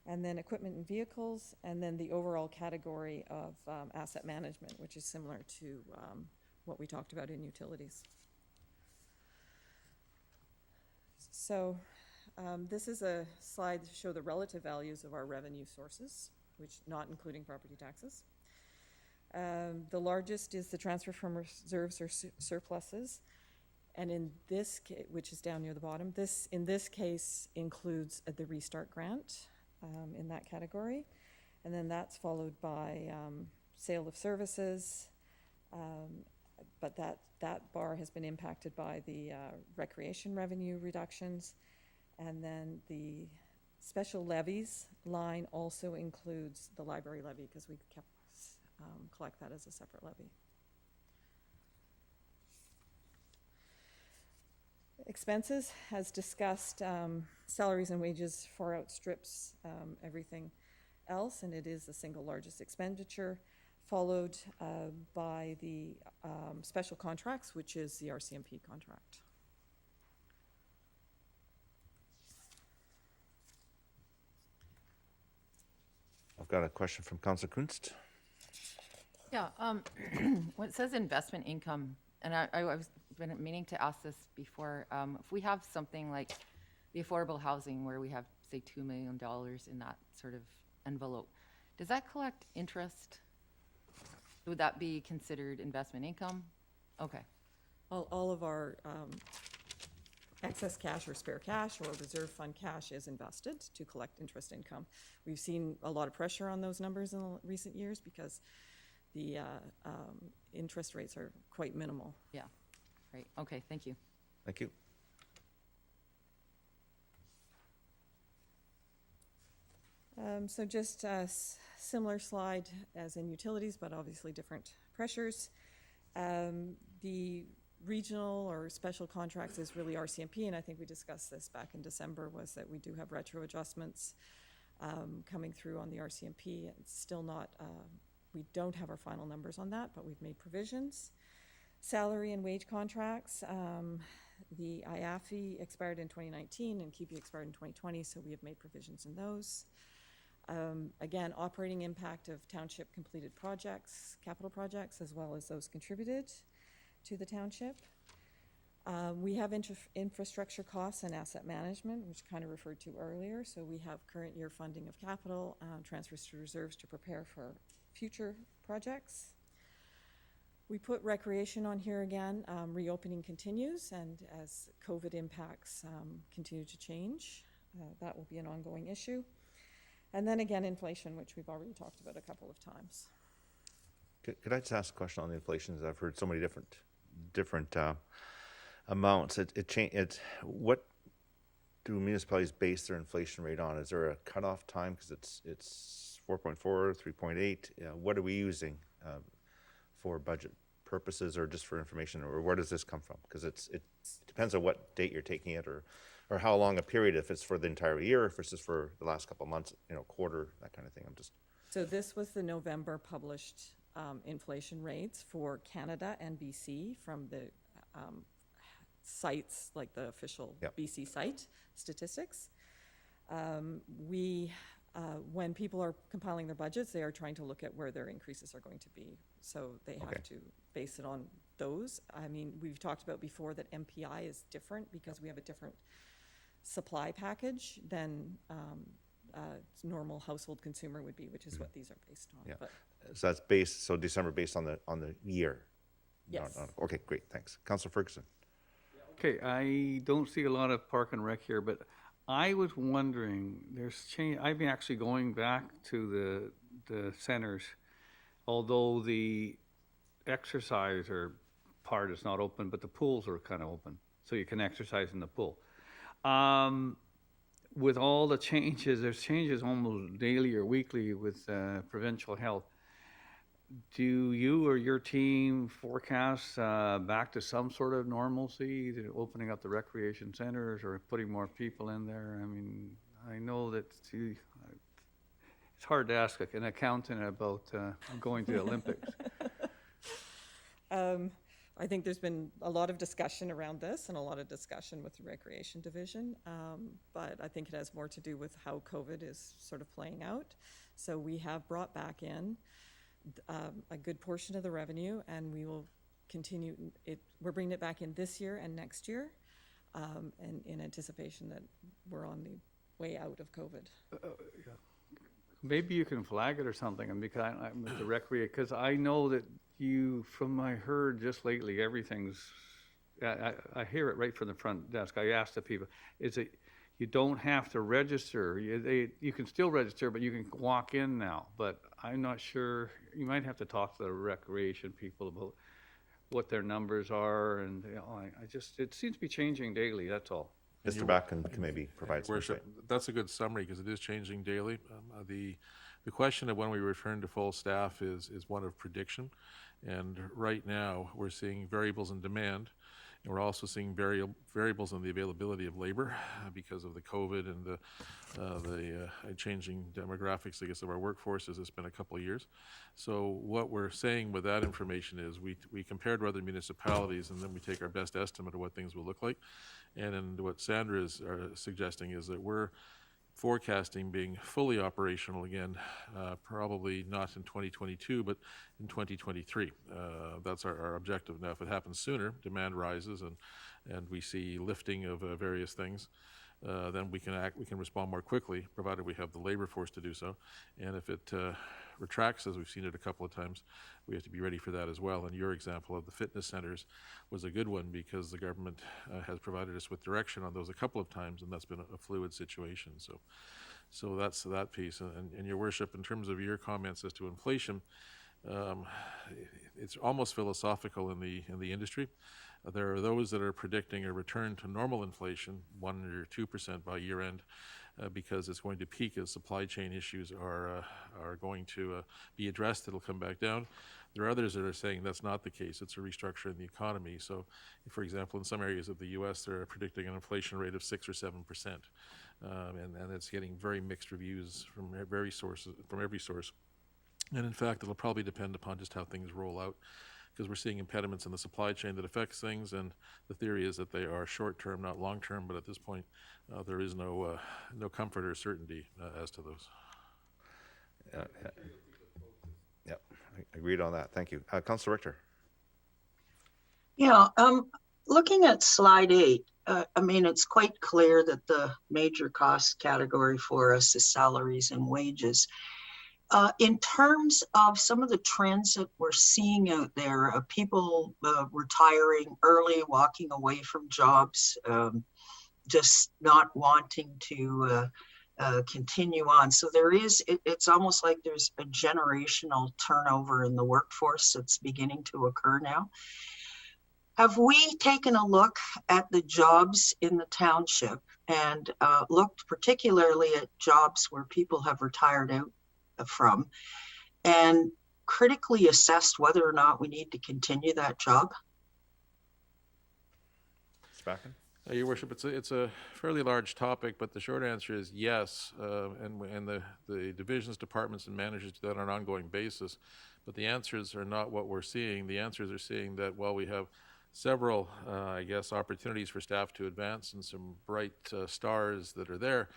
And then equipment and vehicles, and then the overall category of asset management, which is similar to what we talked about in utilities. So this is a slide to show the relative values of our revenue sources, which not including property taxes. The largest is the transfer from reserves or surpluses. And in this case, which is down near the bottom, in this case includes the restart grant in that category. And then that's followed by sale of services, but that bar has been impacted by the recreation revenue reductions. And then the special levies line also includes the library levy because we kept collect that as a separate levy. Expenses, as discussed, salaries and wages far outstrips everything else, and it is the single largest expenditure, followed by the special contracts, which is the RCMP contract. I've got a question from Councillor Kunst. Yeah, when it says investment income, and I was been meaning to ask this before, if we have something like the affordable housing where we have, say, $2 million in that sort of envelope, does that collect interest? Would that be considered investment income? Okay. All of our excess cash or spare cash or reserve fund cash is invested to collect interest income. We've seen a lot of pressure on those numbers in the recent years because the interest rates are quite minimal. Yeah, great. Okay, thank you. Thank you. So just a similar slide as in utilities, but obviously different pressures. The regional or special contracts is really RCMP, and I think we discussed this back in December, was that we do have retro adjustments coming through on the RCMP. It's still not, we don't have our final numbers on that, but we've made provisions. Salary and wage contracts, the IAFI expired in 2019 and QP expired in 2020, so we have made provisions in those. Again, operating impact of township completed projects, capital projects, as well as those contributed to the township. We have infrastructure costs and asset management, which kind of referred to earlier. So we have current year funding of capital, transfers to reserves to prepare for future projects. We put recreation on here again. Reopening continues, and as COVID impacts continue to change, that will be an ongoing issue. And then again, inflation, which we've already talked about a couple of times. Could I just ask a question on the inflation? I've heard so many different amounts. What do municipalities base their inflation rate on? Is there a cutoff time? Because it's 4.4, 3.8. What are we using for budget purposes, or just for information, or where does this come from? Because it depends on what date you're taking it, or how long a period, if it's for the entire year, if it's just for the last couple of months, quarter, that kind of thing. So this was the November published inflation rates for Canada and BC from the sites, like the official BC site statistics. When people are compiling their budgets, they are trying to look at where their increases are going to be. So they have to base it on those. I mean, we've talked about before that MPI is different because we have a different supply package than normal household consumer would be, which is what these are based on. Yeah. But So that's based, so December based on the year? yes. Okay, great, thanks. Councillor Ferguson. Okay, I don't see a lot of park and rec here, but I was wondering, there's change, I've been actually going back to the centers, although the exercise part is not open, but the pools are kind of open, so you can exercise in the pool. With all the changes, there's changes almost daily or weekly with provincial health. do you or your team forecast back to some sort of normalcy, to opening up the recreation centers or putting more people in there? I mean, I know that it's hard to ask an accountant about going to the Olympics. I think there's been a lot of discussion around this and a lot of discussion with the Recreation Division, but I think it has more to do with how COVID is sort of playing out. So we have brought back in a good portion of the revenue, and we will continue it. We're bringing it back in this year and next year, and in anticipation that we're on the way out of COVID. Maybe you can flag it or something, and because I'm with the because I know that you, from I heard just lately, everything's, I hear it right from the front desk. I asked the people, is it, you don't have to register. You can still register, but you can walk in now. But I'm not sure, you might have to talk to the recreation people about what their numbers are, and it seems to be changing daily, that's all. Mr. Backen can maybe provide some Worship, insight. that's a good summary because it is changing daily. The question of when we return to full staff is one of prediction. And right now, we're seeing variables in demand, and we're also seeing variables in the availability of labor because of the COVID and the changing demographics, I guess, of our workforce as it's been a couple of years. So what we're saying with that information is we compared to other municipalities, and then we take our best estimate of what things will look like. And then what Sandra is suggesting is that we're forecasting being fully operational again, probably not in 2022, but in 2023. That's our objective. Now, if it happens sooner, demand rises and we see lifting of various things, then we can respond more quickly, provided we have the labor force to do so. And if it retracts, as we've seen it a couple of times, we have to be ready for that as well. And your example of the fitness centers was a good one because the government has provided us with direction on those a couple of times, and that's been a fluid situation. So that's that piece. And your worship, in terms of your comments as to inflation, it's almost philosophical in the industry. There are those that are predicting a return to normal inflation, 1 or 2% by year end, because it's going to peak as supply chain issues are going to be addressed. It'll come back down. There are others that are saying that's not the case. It's a restructure in the economy. So, for example, in some areas of the U.S., they're predicting an inflation rate of 6 or 7%, and it's getting very mixed reviews from every source. And in fact, it'll probably depend upon just how things roll out, because we're seeing impediments in the supply chain that affects things, and the theory is that they are short-term, not long-term, but at this point, there is no comfort or certainty as to those. Yep, I agreed on that. Thank you. Councillor Richter. Yeah, looking at slide 8, I mean, it's quite clear that the major cost category for us is salaries and wages. In terms of some of the trends that we're seeing out there, people retiring early, walking away from jobs, just not wanting to continue on. So it's almost like there's a generational turnover in the workforce that's beginning to occur now. Have we taken a look at the jobs in the township and looked particularly at jobs where people have retired out from, and critically assessed whether or not we need to continue that job? Your worship, it's a fairly large topic, but the short answer is yes, and the divisions, departments, and managers do that on an ongoing basis. But the answers are not what we're seeing. The answers are seeing that while we have several, opportunities for staff to advance and some bright stars that are there,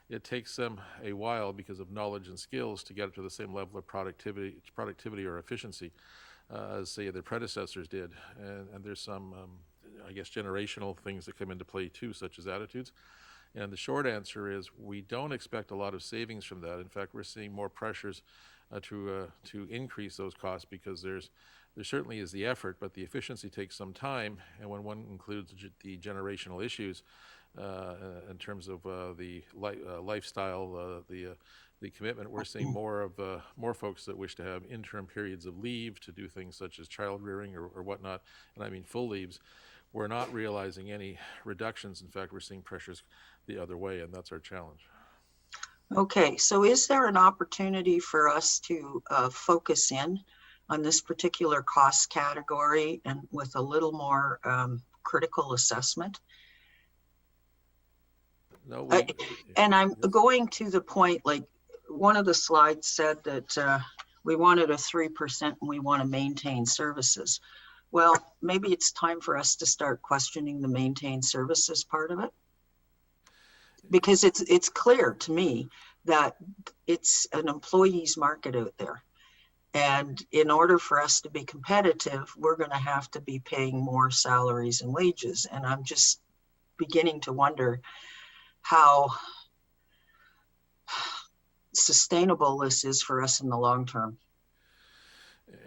it takes them a while because of knowledge and skills to get up to the same level of productivity or efficiency as, say, their predecessors did. And there's some, generational things that come into play too, such as attitudes. And the short answer is we don't expect a lot of savings from that. In fact, we're seeing more pressures to increase those costs because there certainly is the effort, but the efficiency takes some time. And when one includes the generational issues, in terms of the lifestyle, the commitment, we're seeing more folks that wish to have interim periods of leave to do things such as child rearing or whatnot, and I mean full leaves. We're not realizing any reductions. In fact, we're seeing pressures the other way, and that's our challenge. Okay, so is there an opportunity for us to focus in on this particular cost category and with a little more critical assessment? No, And I'm going to the point, like one of the slides said that we wanted a 3% and we want to maintain services. Well, maybe it's time for us to start questioning the maintain services part of it. Because it's clear to me that it's an employee's market out there. And in order for us to be competitive, we're going to have to be paying more salaries and wages. And I'm just beginning to wonder how sustainable this is for us in the long term.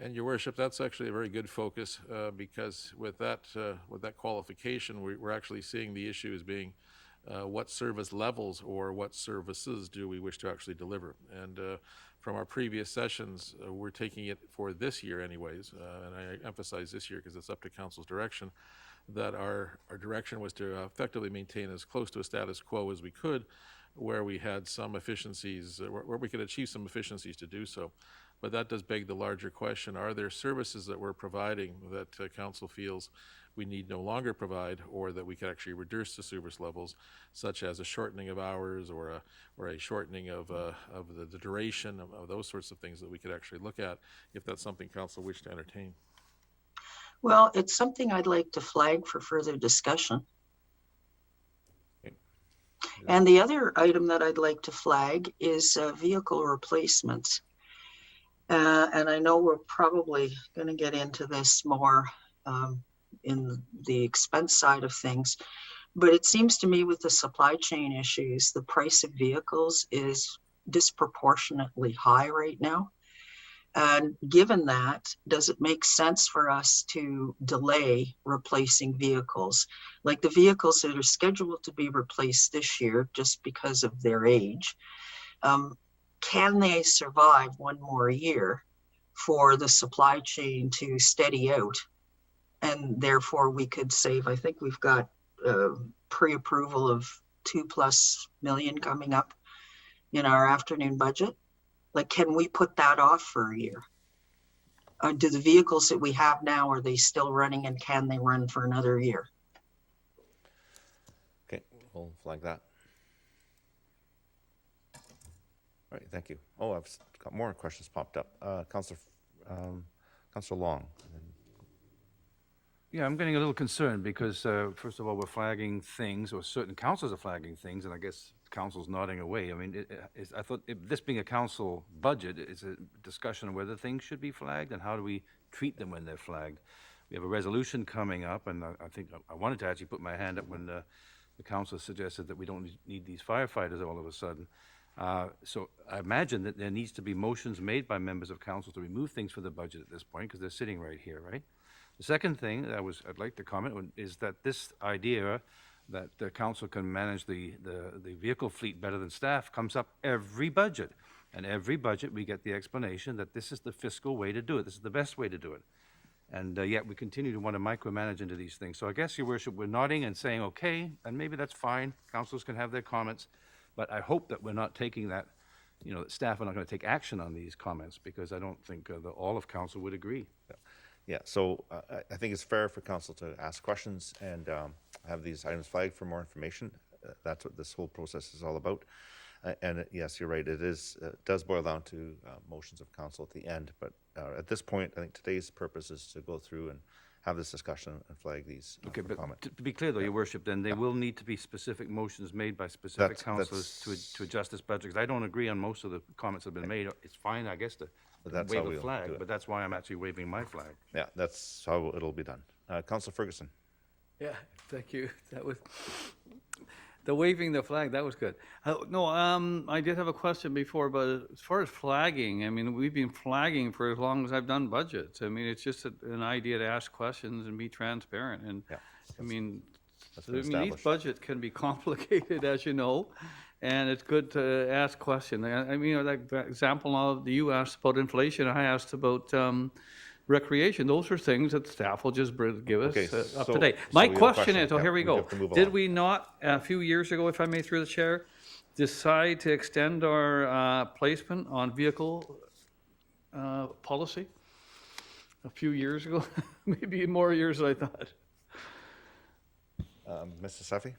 And Your Worship, that's actually a very good focus because with that qualification, we're actually seeing the issue as being what service levels or what services do we wish to actually deliver. And from our previous sessions, we're taking it for this year anyways, and I emphasize this year because it's up to Council's direction, that our direction was to effectively maintain as close to a status quo as we could, where we had some efficiencies, where we could achieve some efficiencies to do so. But that does beg the larger question, are there services that we're providing that Council feels we need no longer provide, or that we could actually reduce the service levels, such as a shortening of hours or a shortening of the duration of those sorts of things that we could actually look at, if that's something Council wished to entertain? Well, it's something I'd like to flag for further discussion. And the other item that I'd like to flag is vehicle replacements. And I know we're probably going to get into this more in the expense side of things, but it seems to me with the supply chain issues, the price of vehicles is disproportionately high right now. And given that, does it make sense for us to delay replacing vehicles? Like the vehicles that are scheduled to be replaced this year just because of their age, can they survive one more year for the supply chain to steady out? And therefore we could save, I think we've got pre-approval of $2+ million coming up in our afternoon budget. Like, can we put that off for a year? Do the vehicles that we have now, are they still running, and can they run for another year? Okay, we'll flag that. All right, thank you. Oh, I've got more questions popped up. Councillor Long. Yeah, I'm getting a little concerned because, first of all, we're flagging things, or certain councils are flagging things, and I guess council's nodding away. I mean, I thought this being a council budget, it's a discussion on whether things should be flagged and how do we treat them when they're flagged. We have a resolution coming up, and I think I wanted to actually put my hand up when the council suggested that we don't need these firefighters all of a sudden. So I imagine that there needs to be motions made by members of council to remove things from the budget at this point, because they're sitting right here, right? The second thing that I'd like to comment on is that this idea that the council can manage the vehicle fleet better than staff comes up every budget. And every budget we get the explanation that this is the fiscal way to do it. This is the best way to do it. And yet we continue to want to micromanage into these things. So I guess, Your Worship, we're nodding and saying, okay, and maybe that's fine. Councils can have their comments. But I hope that we're not taking that, that staff are not going to take action on these comments, because I don't think that all of council would agree. Yeah, so I think it's fair for council to ask questions and have these items flagged for more information. That's what this whole process is all about. And yes, you're right, it does boil down to motions of council at the end. But at this point, I think today's purpose is to go through and have this discussion and flag these Okay, for but comment. to be clear, though, Your Worship, then there will need to be specific motions made by specific councillors to adjust this budget. Because I don't agree on most of the comments that have been made. It's fine, I guess, to that's wave how a we'll do flag, it. but that's why I'm actually waving my flag. Yeah, that's how it'll be done. Councillor Ferguson. Yeah, thank you. That was the waving the flag. That was good. I did have a question before, but as far as flagging, I mean, we've been flagging for as long as I've done budgets. I mean, it's just an idea to ask questions and be transparent. And Yeah, I mean, been each established. budget can be complicated, as you know, and it's good to ask questions. I mean, like the example of you asked about inflation, I asked about recreation. Those are things that staff will just give us Okay, up so- to date. so My we have a question question. is, Yeah, here we we go. have to move Did along. we not, a few years ago, if I may through the chair, decide to extend our placement on vehicle policy? a few years ago, maybe more years than I thought. Mr. Safi?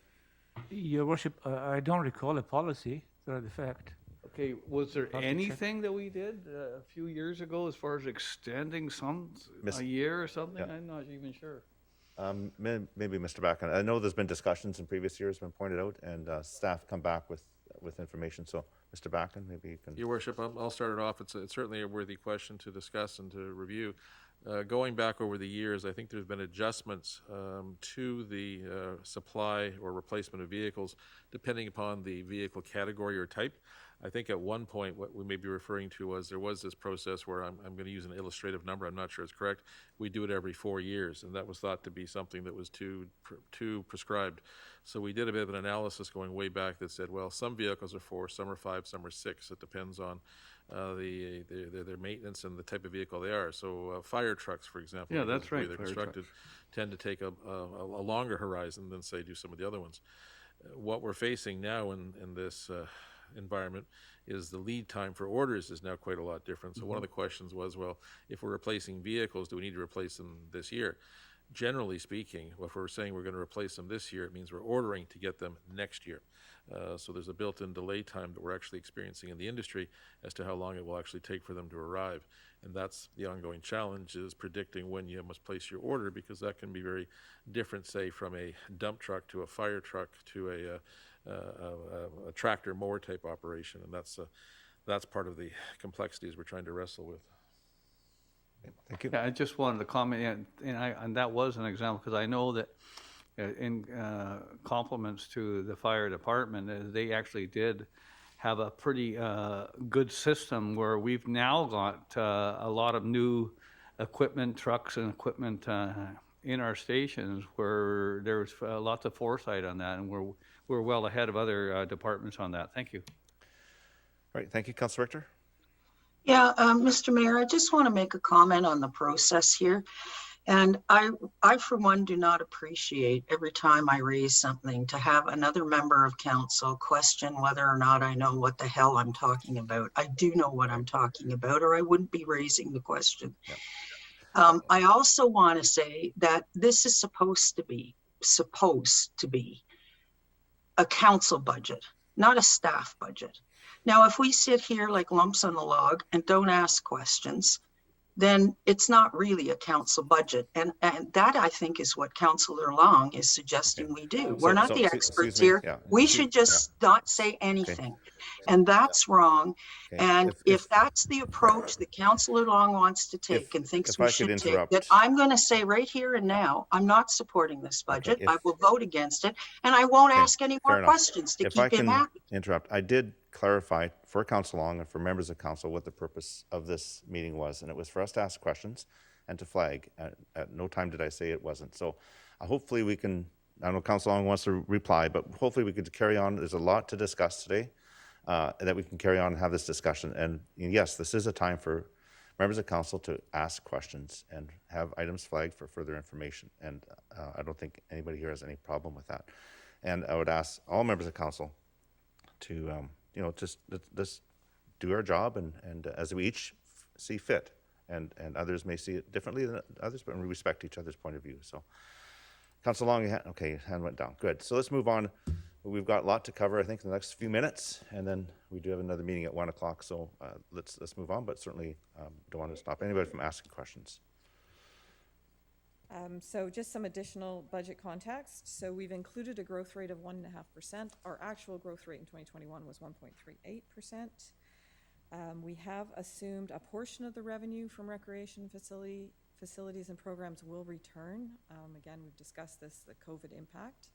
Your worship, I don't recall a policy to that effect. Okay, was there Have to check. anything that we did a few years ago as far as extending Miss- a year or something? Yeah. I'm not even sure. Maybe Mr. Backen. I know there's been discussions in previous years, been pointed out, and staff come back with information. So, Mr. Backen, maybe you can. Your worship, I'll start it off. It's certainly a worthy question to discuss and to review. Going back over the years, I think there's been adjustments to the supply or replacement of vehicles depending upon the vehicle category or type. I think at one point what we may be referring to was there was this process where I'm going to use an illustrative number, I'm not sure it's correct. We do it every 4 years, and that was thought to be something that was too prescribed. So we did a bit of an analysis going way back that said, well, some vehicles are 4, some are 5, some are 6. It depends on their maintenance and the type of vehicle they are. So fire trucks, for example, Yeah, because that's the way right, they're fire constructed, tend to take a longer horizon than, say, do some of the other ones. What we're facing now in this environment is the lead time for orders is now quite a lot different. So one of the questions was, well, if we're replacing vehicles, do we need to replace them this year? Generally speaking, if we're saying we're going to replace them this year, it means we're ordering to get them next year. So there's a built-in delay time that we're actually experiencing in the industry as to how long it will actually take for them to arrive. And that's the ongoing challenge, is predicting when you must place your order, because that can be very different, say, from a dump truck to a fire truck to a tractor mower type operation. And that's part of the complexities we're trying to wrestle with. Thank you. Yeah, I just wanted to comment, and that was an example, because I know that in compliments to the fire department, they actually did have a pretty good system where we've now got a lot of new equipment, trucks and equipment in our stations where there's lots of foresight on that, and we're well ahead of other departments on that. Thank you. All right, thank you, Councilor Richter. Yeah, Mr. Mayor, I just want to make a comment on the process here. And I, for one, do not appreciate every time I raise something to have another member of council question whether or not I know what the hell I'm talking about. I do know what I'm talking about, or I wouldn't be raising the question. Yeah. I also want to say that this is supposed to be a council budget, not a staff budget. Now, if we sit here like lumps on the log and don't ask questions, then it's not really a council budget. And that, I think, is what Councillor Long is suggesting we do. We're not the experts here. Yeah. We should just not say anything. And that's wrong. Okay. And if that's the approach that Councillor Long wants to take and thinks if we I could should take, interrupt. that I'm going to say right here and now, I'm not supporting this budget. I will vote against it. And I won't ask any more questions to If keep I him can happy. interrupt, I did clarify for Council Long and for members of council what the purpose of this meeting was, and it was for us to ask questions and to flag. At no time did I say it wasn't. So hopefully we can, I know Council Long wants to reply, but hopefully we could carry on. There's a lot to discuss today, that we can carry on and have this discussion. And yes, this is a time for members of council to ask questions and have items flagged for further information. And I don't think anybody here has any problem with that. And I would ask all members of council to, just let's do our job and as we each see fit. And others may see it differently than others, but we respect each other's point of view. So, Council Long, okay, hand went down. Good. So let's move on. We've got a lot to cover, I think, in the next few minutes, and then we do have another meeting at 1 o'clock. So let's move on, but certainly don't want to stop anybody from asking questions. So just some additional budget context. So we've included a growth rate of 1.5%. Our actual growth rate in 2021 was 1.38%. We have assumed a portion of the revenue from recreation facilities and programs will return. Again, we've discussed this, the COVID impact.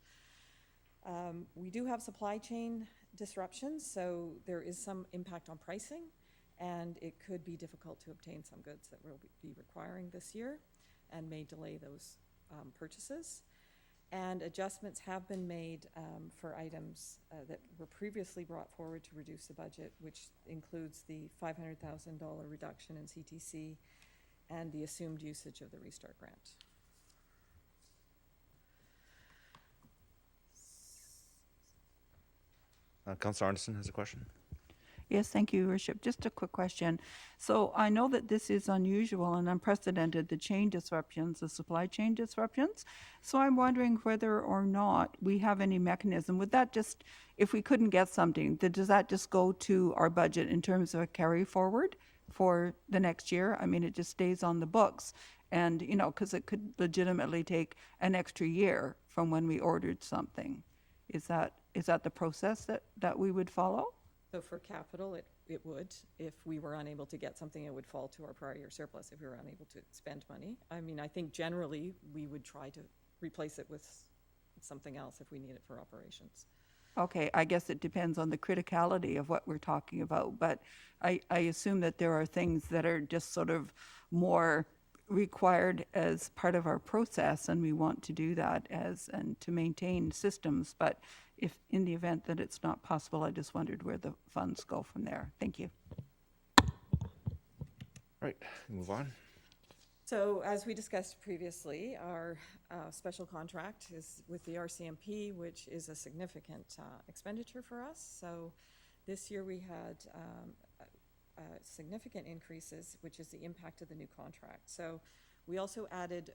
We do have supply chain disruptions, so there is some impact on pricing, and it could be difficult to obtain some goods that we'll be requiring this year and may delay those purchases. And adjustments have been made for items that were previously brought forward to reduce the budget, which includes the $500,000 reduction in CTC and the assumed usage of the Restart Grant. Councillor Arneson has a question. Yes, thank you, Your Worship. Just a quick question. So I know that this is unusual and unprecedented, the chain disruptions, the supply chain disruptions. So I'm wondering whether or not we have any mechanism. Would that just, if we couldn't get something, does that just go to our budget in terms of a carry forward for the next year? I mean, it just stays on the books. And, you know, because it could legitimately take an extra year from when we ordered something. Is that the process that we would follow? So for capital, it would. If we were unable to get something, it would fall to our prior year surplus if we were unable to spend money. I mean, I think generally we would try to replace it with something else if we need it for operations. Okay, I guess it depends on the criticality of what we're talking about, but I assume that there are things that are just sort of more required as part of our process, and we want to do that and to maintain systems. But if in the event that it's not possible, I just wondered where the funds go from there. Thank you. All right, move on. So as we discussed previously, our special contract is with the RCMP, which is a significant expenditure for us. So this year we had significant increases, which is the impact of the new contract. So we also added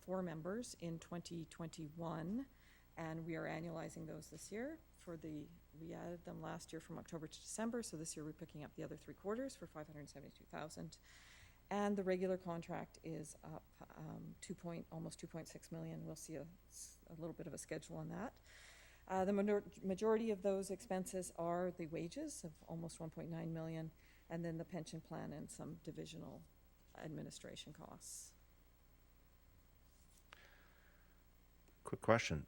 4 members in 2021, and we are annualizing those this year. We added them last year from October to December, so this year we're picking up the other 3 quarters for $572,000. And the regular contract is up almost 2.6 million. We'll see a little bit of a schedule on that. The majority of those expenses are the wages of almost 1.9 million, and then the pension plan and some divisional administration costs. Quick question.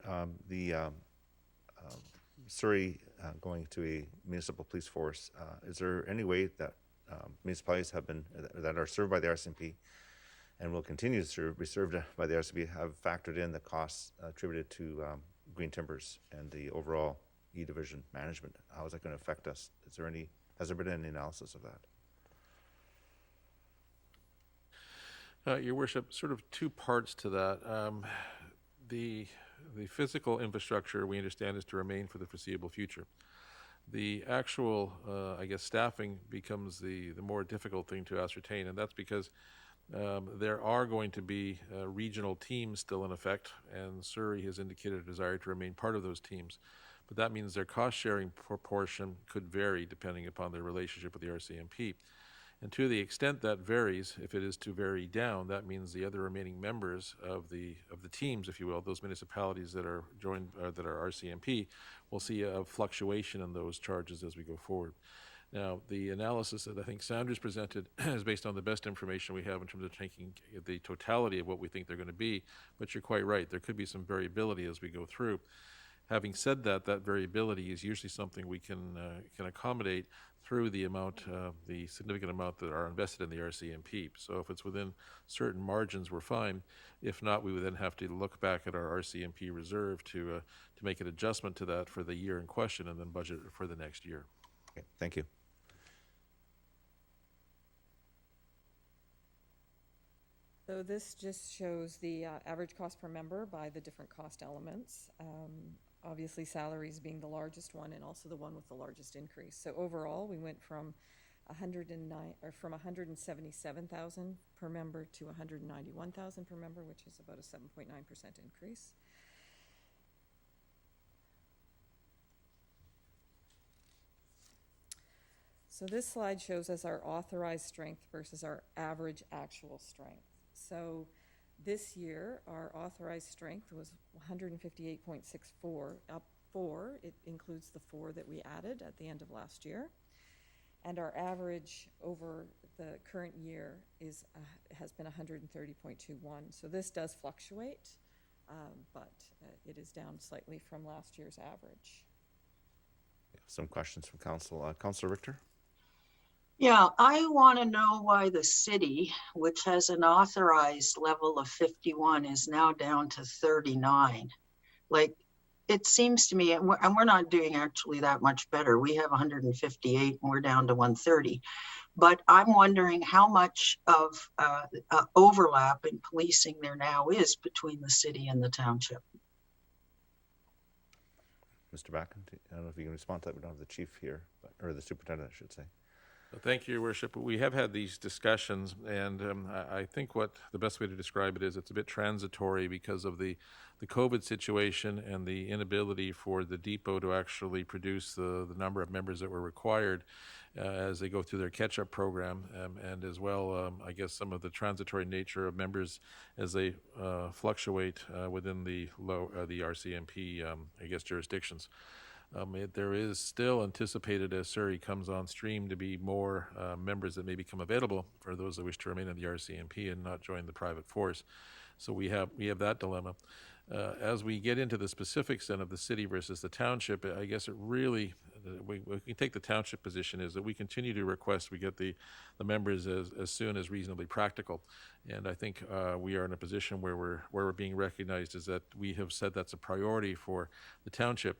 Surrey going to a municipal police force, is there any way that municipalities that are served by the RCMP and will continue to be served by the RCMP have factored in the costs attributed to green timbers and the overall E-Division management? How is that going to affect us? Has there been any analysis of that? Your Worship, sort of 2 parts to that. The physical infrastructure, we understand, is to remain for the foreseeable future. The actual, staffing becomes the more difficult thing to ascertain, and that's because there are going to be regional teams still in effect, and Surrey has indicated a desire to remain part of those teams. But that means their cost-sharing proportion could vary depending upon their relationship with the RCMP. And to the extent that varies, if it is to vary down, that means the other remaining members of the teams, if you will, those municipalities that are joined, that are RCMP, will see a fluctuation in those charges as we go forward. Now, the analysis that I think Sandra's presented is based on the best information we have in terms of taking the totality of what we think they're going to be, but you're quite right, there could be some variability as we go through. Having said that, that variability is usually something we can accommodate through the significant amount that are invested in the RCMP. So if it's within certain margins, we're fine. If not, we would then have to look back at our RCMP reserve to make an adjustment to that for the year in question and then budget for the next year. Okay, thank you. So this just shows the average cost per member by the different cost elements. Obviously, salaries being the largest one and also the one with the largest increase. So overall, we went from 177,000 per member to 191,000 per member, which is about a 7.9% increase. So this slide shows us our authorized strength versus our average actual strength. So this year, our authorized strength was 158.64, up 4. It includes the 4 that we added at the end of last year. And our average over the current year has been 130.21. So this does fluctuate, but it is down slightly from last year's average. Some questions from Council. Councilor Richter? Yeah, I want to know why the city, which has an authorized level of 51, is now down to 39. Like, it seems to me, and we're not doing actually that much better. We have 158 and we're down to 130. But I'm wondering how much of overlap in policing there now is between the city and the township. Mr. Backen, I don't know if you can respond to that. We don't have the chief here, or the superintendent, I should say. Thank you, Your Worship. We have had these discussions, and I think what the best way to describe it is it's a bit transitory because of the COVID situation and the inability for the depot to actually produce the number of members that were required as they go through their catch-up program, and as well, I guess, some of the transitory nature of members as they fluctuate within the RCMP, I guess, jurisdictions. There is still anticipated, as Surrey comes on stream, to be more members that may become available for those that wish to remain in the RCMP and not join the private force. So we have that dilemma. As we get into the specifics then of the city versus the township, I guess it really, we can take the township position is that we continue to request we get the members as soon as reasonably practical. And I think we are in a position where we're being recognized is that we have said that's a priority for the township.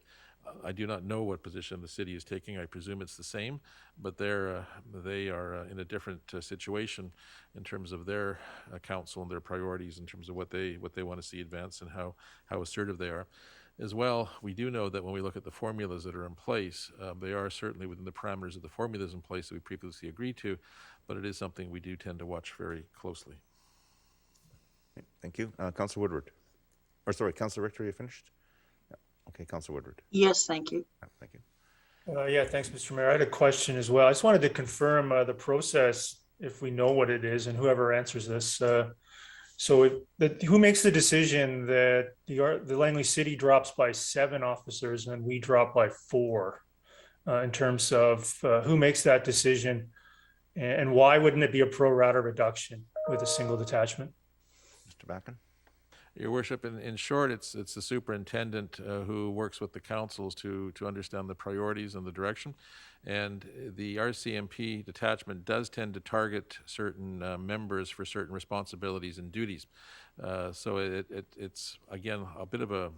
I do not know what position the city is taking. I presume it's the same, but they are in a different situation in terms of their council and their priorities in terms of what they want to see advance and how assertive they are. As well, we do know that when we look at the formulas that are in place, they are certainly within the parameters of the formulas in place that we previously agreed to, but it is something we do tend to watch very closely. Thank you. Councillor Woodward. Or sorry, Councillor Richter, are you finished? Okay, Councillor Woodward. Yes, thank you. Thank you. Yeah, thanks, Mr. Mayor. I had a question as well. I just wanted to confirm the process, if we know what it is, and whoever answers this. Who makes the decision that the Langley City drops by 7 officers and we drop by 4 in terms of who makes that decision, and why wouldn't it be a pro rata reduction with a single detachment? Mr. Backen? Your Worship, in short, it's the superintendent who works with the councils to understand the priorities and the direction. And the RCMP detachment does tend to target certain members for certain responsibilities and duties. So it's, again, a bit of a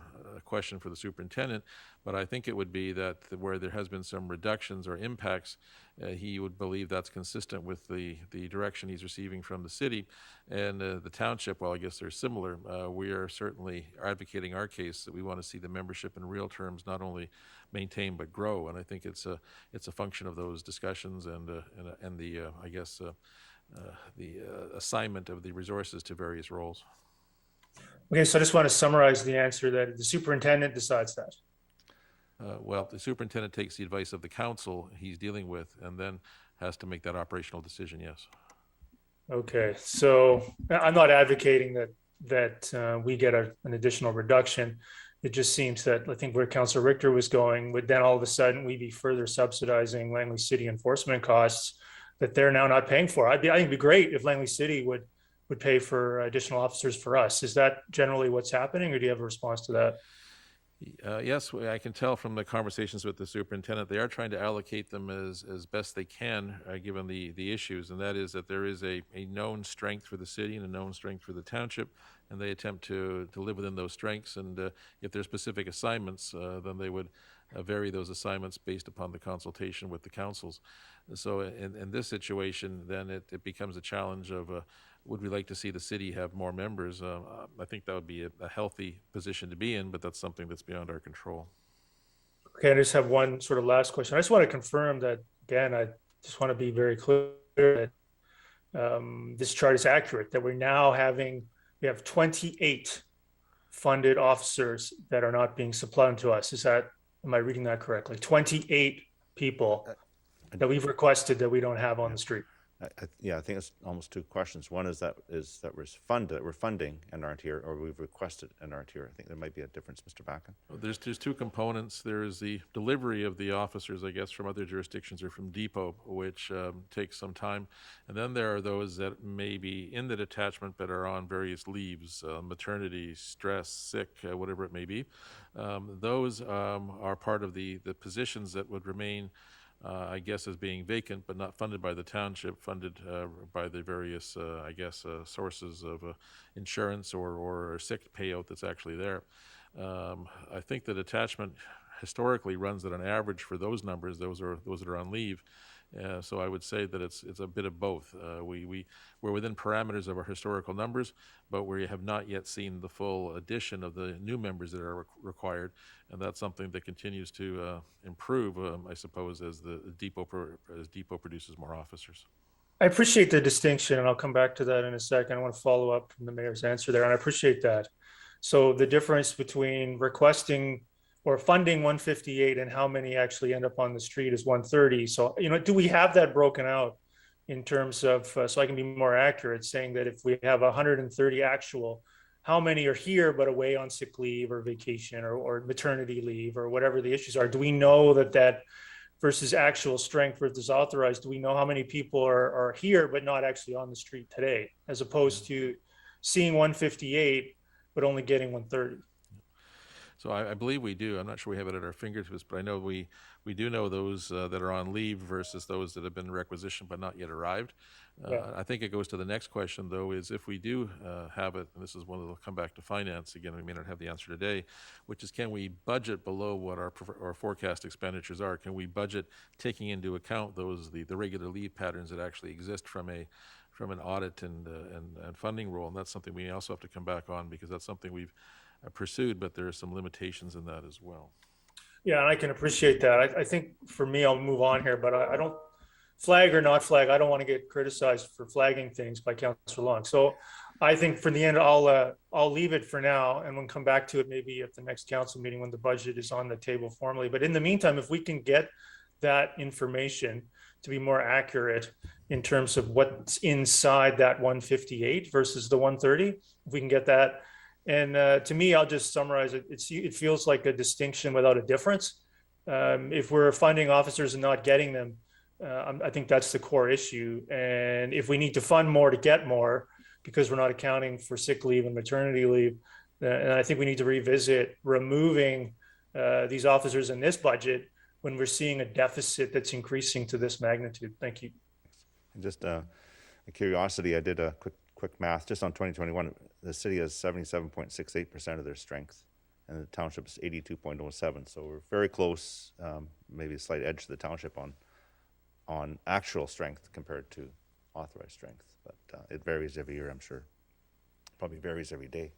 question for the superintendent, but I think it would be that where there has been some reductions or impacts, he would believe that's consistent with the direction he's receiving from the city. And the township, well, I guess they're similar. We are certainly advocating our case that we want to see the membership in real terms not only maintain but grow. And I think it's a function of those discussions and the I guess the assignment of the resources to various roles. Okay, so I just want to summarize the answer that the superintendent decides that. Well, the superintendent takes the advice of the council he's dealing with and then has to make that operational decision, yes. Okay, so I'm not advocating that we get an additional reduction. It just seems that I think where Councillor Richter was going would then all of a sudden we be further subsidizing Langley City enforcement costs that they're now not paying for. I think it'd be great if Langley City would pay for additional officers for us. Is that generally what's happening, or do you have a response to that? Yes, I can tell from the conversations with the superintendent, they are trying to allocate them as best they can, given the issues, and that is that there is a known strength for the city and a known strength for the township, and they attempt to live within those strengths, and if there's specific assignments, then they would vary those assignments based upon the consultation with the councils. So in this situation, then it becomes a challenge of would we like to see the city have more members? I think that would be a healthy position to be in, but that's something that's beyond our control. Okay, I just have one sort of last question. I just want to confirm that, again, I just want to be very clear that this chart is accurate, that we have 28 funded officers that are not being supplied to us. Am I reading that correctly? 28 people that we've requested that we don't have on the street. I think it's almost 2 questions. One is that we're funding and aren't here, or we've requested and aren't here. I think there might be a difference, Mr. Backen. There's 2 components. There is the delivery of the officers, I guess, from other jurisdictions or from depot, which takes some time. And then there are those that may be in the detachment but are on various leaves, maternity, stress, sick, whatever it may be. Those are part of the positions that would remain I guess, as being vacant but not funded by the township, funded by the various, sources of insurance or sick payout that's actually there. I think the detachment historically runs at an average for those numbers. Those that are on leave. So I would say that it's a bit of both. We're within parameters of our historical numbers, but we have not yet seen the full addition of the new members that are required, and that's something that continues to improve, I suppose, as the depot produces more officers. I appreciate the distinction, and I'll come back to that in a second. I want to follow up from the mayor's answer there, and I appreciate that. So the difference between requesting or funding 158 and how many actually end up on the street is 130. So, do we have that broken out in terms of, so I can be more accurate, saying that if we have 130 actual, how many are here but away on sick leave or vacation or maternity leave or whatever the issues are? Do we know that versus actual strength versus authorized, do we know how many people are here but not actually on the street today, as opposed to seeing 158 but only getting 130? So I believe we do. I'm not sure we have it at our fingertips, but I know we do know those that are on leave versus those that have been requisitioned but not yet arrived. Yeah. I think it goes to the next question, though, is if we do have it, and this is one that will come back to finance again, we may not have the answer today, which is, can we budget below what our forecast expenditures are? Can we budget taking into account the regular leave patterns that actually exist from an audit and funding role? And that's something we also have to come back on, because that's something we've pursued, but there are some limitations in that as well. Yeah, and I can appreciate that. I think for me, I'll move on here, but I don't, flag or not flag, I don't want to get criticized for flagging things by Councillor Long. So I think for the end, I'll leave it for now, and we'll come back to it maybe at the next council meeting when the budget is on the table formally. But in the meantime, if we can get that information to be more accurate in terms of what's inside that 158 versus the 130, if we can get that. And to me, I'll just summarize it. It feels like a distinction without a difference. If we're funding officers and not getting them, I think that's the core issue. And if we need to fund more to get more, because we're not accounting for sick leave and maternity leave, and I think we need to revisit removing these officers in this budget when we're seeing a deficit that's increasing to this magnitude. Thank you. And just a curiosity, I did a quick math just on 2021. The city has 77.68% of their strength, and the township is 82.07. So we're very close, maybe a slight edge to the township on actual strength compared to authorized strength. But it varies every year, I'm sure. Probably varies every day.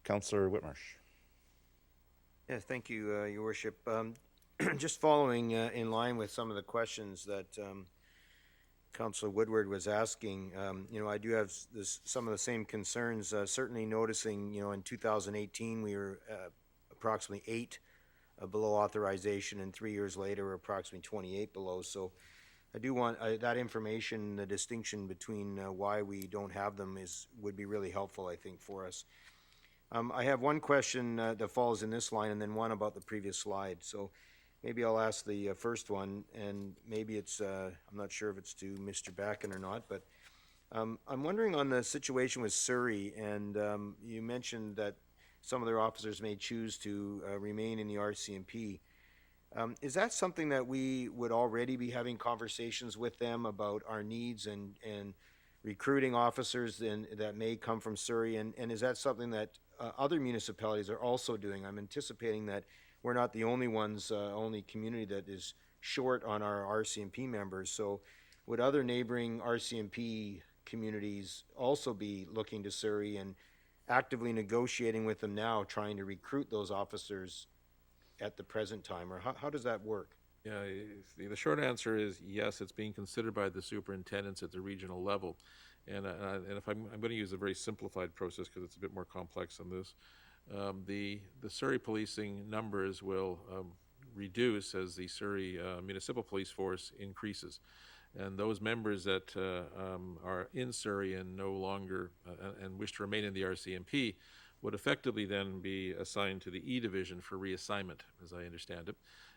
Councillor Whitmarsh. Yes, thank you, Your Worship. Just following in line with some of the questions that Councillor Woodward was asking, I do have some of the same concerns. Certainly noticing, in 2018 we were approximately 8 below authorization, and 3 years later we're approximately 28 below. So I do want that information. The distinction between why we don't have them would be really helpful, I think, for us. I have one question that falls in this line, and then one about the previous slide. So maybe I'll ask the first one, and maybe it's, I'm not sure if it's to Mr. Backen or not, but I'm wondering on the situation with Surrey, and you mentioned that some of their officers may choose to remain in the RCMP. Is that something that we would already be having conversations with them about our needs and recruiting officers that may come from Surrey? And is that something that other municipalities are also doing? I'm anticipating that we're not the only ones, only community that is short on our RCMP members. So would other neighboring RCMP communities also be looking to Surrey and actively negotiating with them now, trying to recruit those officers at the present time? Or how does that work? Yeah, the short answer is yes, it's being considered by the superintendents at the regional level. And if I'm going to use a very simplified process because it's a bit more complex than this, the Surrey policing numbers will reduce as the Surrey municipal police force increases. And those members that are in Surrey and no longer and wish to remain in the RCMP would effectively then be assigned to the E Division for reassignment, as I understand it.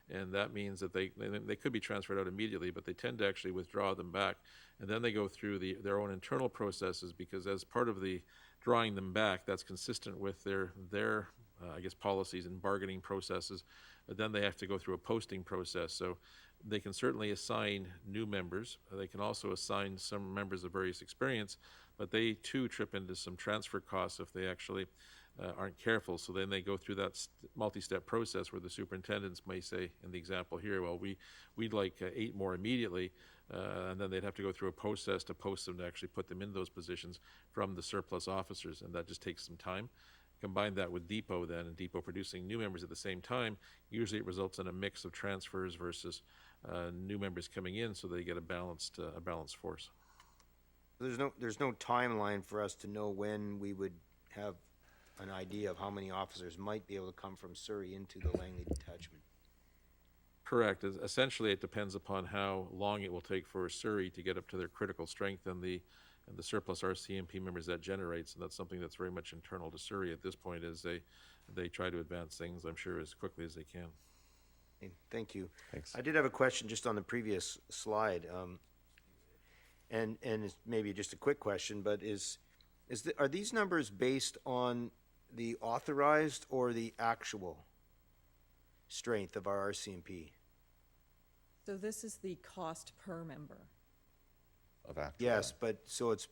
And that means that they could be transferred out immediately, but they tend to actually withdraw them back. And then they go through their own internal processes, because as part of the drawing them back, that's consistent with their policies and bargaining processes. But then they have to go through a posting process. So they can certainly assign new members. They can also assign some members of various experience, but they too trip into some transfer costs if they actually aren't careful. So then they go through that multi-step process where the superintendents may say, in the example here, well, we'd like 8 more immediately, and then they'd have to go through a process to post them to actually put them in those positions from the surplus officers, and that just takes some time. Combine that with Depot then, and Depot producing new members at the same time, usually it results in a mix of transfers versus new members coming in, so they get a balanced force. There's no timeline for us to know when we would have an idea of how many officers might be able to come from Surrey into the Langley detachment. Correct. Essentially, it depends upon how long it will take for Surrey to get up to their critical strength and the surplus RCMP members that generates, and that's something that's very much internal to Surrey at this point as they try to advance things, I'm sure, as quickly as they can. Okay, thank you. Thanks. I did have a question just on the previous slide, and it's maybe just a quick question, but are these numbers based on the authorized or the actual strength of our RCMP? So this is the cost per member. Of actual. Yes, but so it's,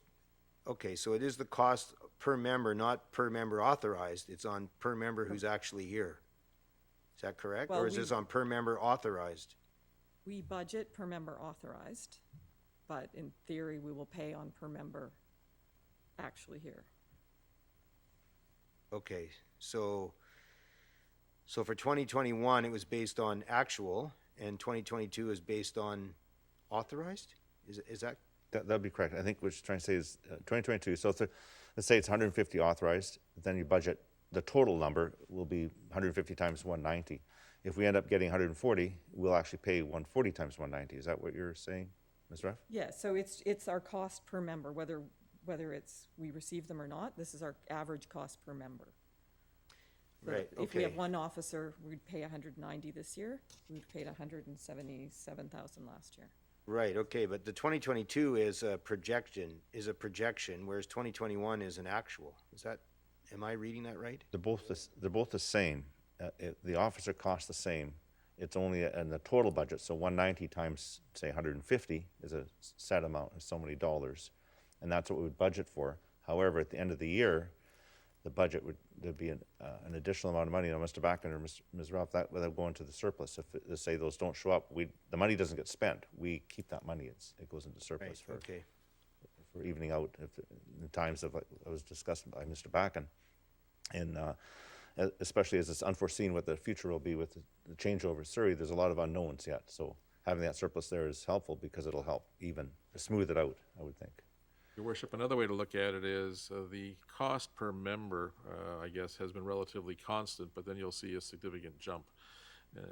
okay, so it is the cost per member, not per member authorized. It's on per member who's actually here. Is that correct? Well, Or is this on per member authorized? We budget per member authorized, but in theory, we will pay on per member actually here. Okay, so for 2021, it was based on actual, and 2022 is based on authorized? Is that? That'd be correct. I think what you're trying to say is 2022. So let's say it's 150 authorized, then you budget, the total number will be 150 times 190. If we end up getting 140, we'll actually pay 140 times 190. Is that what you're saying, Ms. Ruff? Yeah, so it's our cost per member, whether it's we receive them or not. This is our average cost per member. So Right, if we have okay. one officer, we'd pay 190 this year. We've paid 177,000 last year. Right, okay, but the 2022 is a projection, whereas 2021 is an actual. Is that, am I reading that right? They're both the same. The officer costs the same. It's only in the total budget. So 190 times, say, 150 is a set amount of so many dollars, and that's what we would budget for. However, at the end of the year, the budget there'd be an additional amount of money. Now, Mr. Backen or Ms. Ruff, that would go into the surplus. If say those don't show up, the money doesn't get spent. We keep that money. It goes into surplus Right, okay. for evening out in times of, like I was discussed by Mr. Backen, and especially as it's unforeseen what the future will be with the changeover in Surrey. There's a lot of unknowns yet. So having that surplus there is helpful because it'll help even smooth it out, I would think. Your Worship, another way to look at it is the cost per member, I guess, has been relatively constant, but then you'll see a significant jump.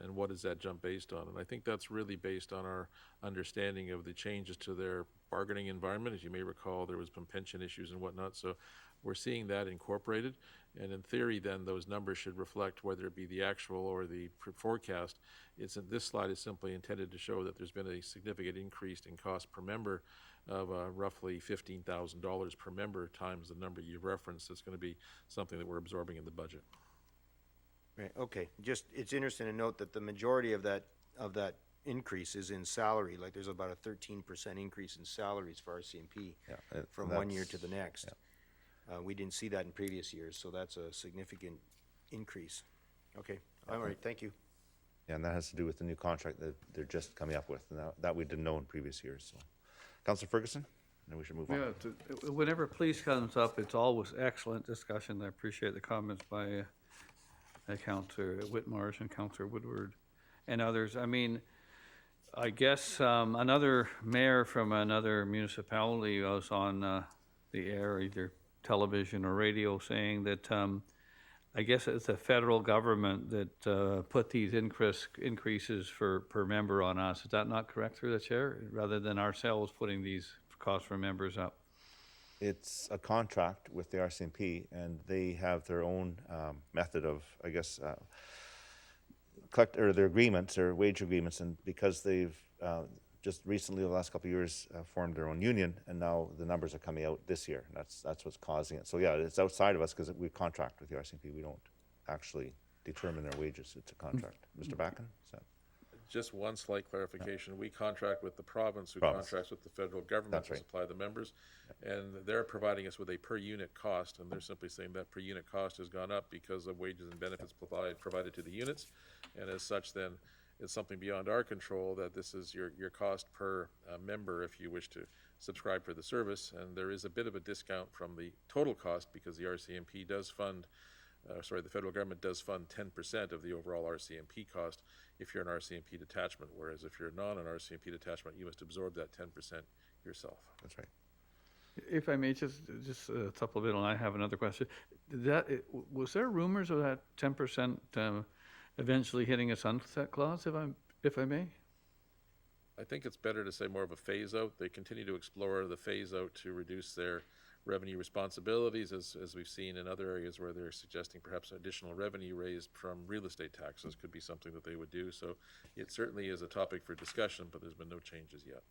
And what is that jump based on? And I think that's really based on our understanding of the changes to their bargaining environment. As you may recall, there was some pension issues and whatnot. So we're seeing that incorporated. And in theory, then, those numbers should reflect whether it be the actual or the forecast. This slide is simply intended to show that there's been a significant increase in cost per member of roughly $15,000 per member times the number you referenced. It's going to be something that we're absorbing in the budget. Right, okay. Just, it's interesting to note that the majority of that increase is in salary. Like, there's about a 13% increase in salaries for RCMP from one year to the next. Yeah. We didn't see that in previous years, so that's a significant increase. Okay, all right, thank you. Yeah, and that has to do with the new contract that they're just coming up with, and that we didn't know in previous years. So, Councillor Ferguson, then we should move on. Yeah, whenever police comes up, it's always excellent discussion. I appreciate the comments by Councillor Whitmarsh and Councillor Woodward and others. I mean, I guess another mayor from another municipality was on the air, either television or radio, saying that I guess it's the federal government that put these increases per member on us. Is that not correct, through the chair, rather than ourselves putting these costs for members up? It's a contract with the RCMP, and they have their own method of, I guess, their agreements, their wage agreements, and because they've just recently, the last couple of years, formed their own union, and now the numbers are coming out this year. And that's what's causing it. So yeah, it's outside of us because we contract with the RCMP. We don't actually determine their wages. It's a contract. Mr. Backen? Is that? Just one slight clarification. We contract with the province, who Province. contracts with the federal government That's to right. supply the members. And they're providing us with a per unit cost, and they're simply saying that per unit cost has gone up because of wages and benefits provided to the units. And as such, then, it's something beyond our control that this is your cost per member if you wish to subscribe for the service. And there is a bit of a discount from the total cost because the RCMP does fund the federal government does fund 10% of the overall RCMP cost if you're an RCMP detachment, whereas if you're not an RCMP detachment, you must absorb that 10% yourself. That's right. If I may just supplement, I have another question. Was there rumors of that 10% eventually hitting a sunset clause, if I may? I think it's better to say more of a phase out. They continue to explore the phase out to reduce their revenue responsibilities, as we've seen in other areas where they're suggesting perhaps additional revenue raised from real estate taxes could be something that they would do. So it certainly is a topic for discussion, but there's been no changes yet.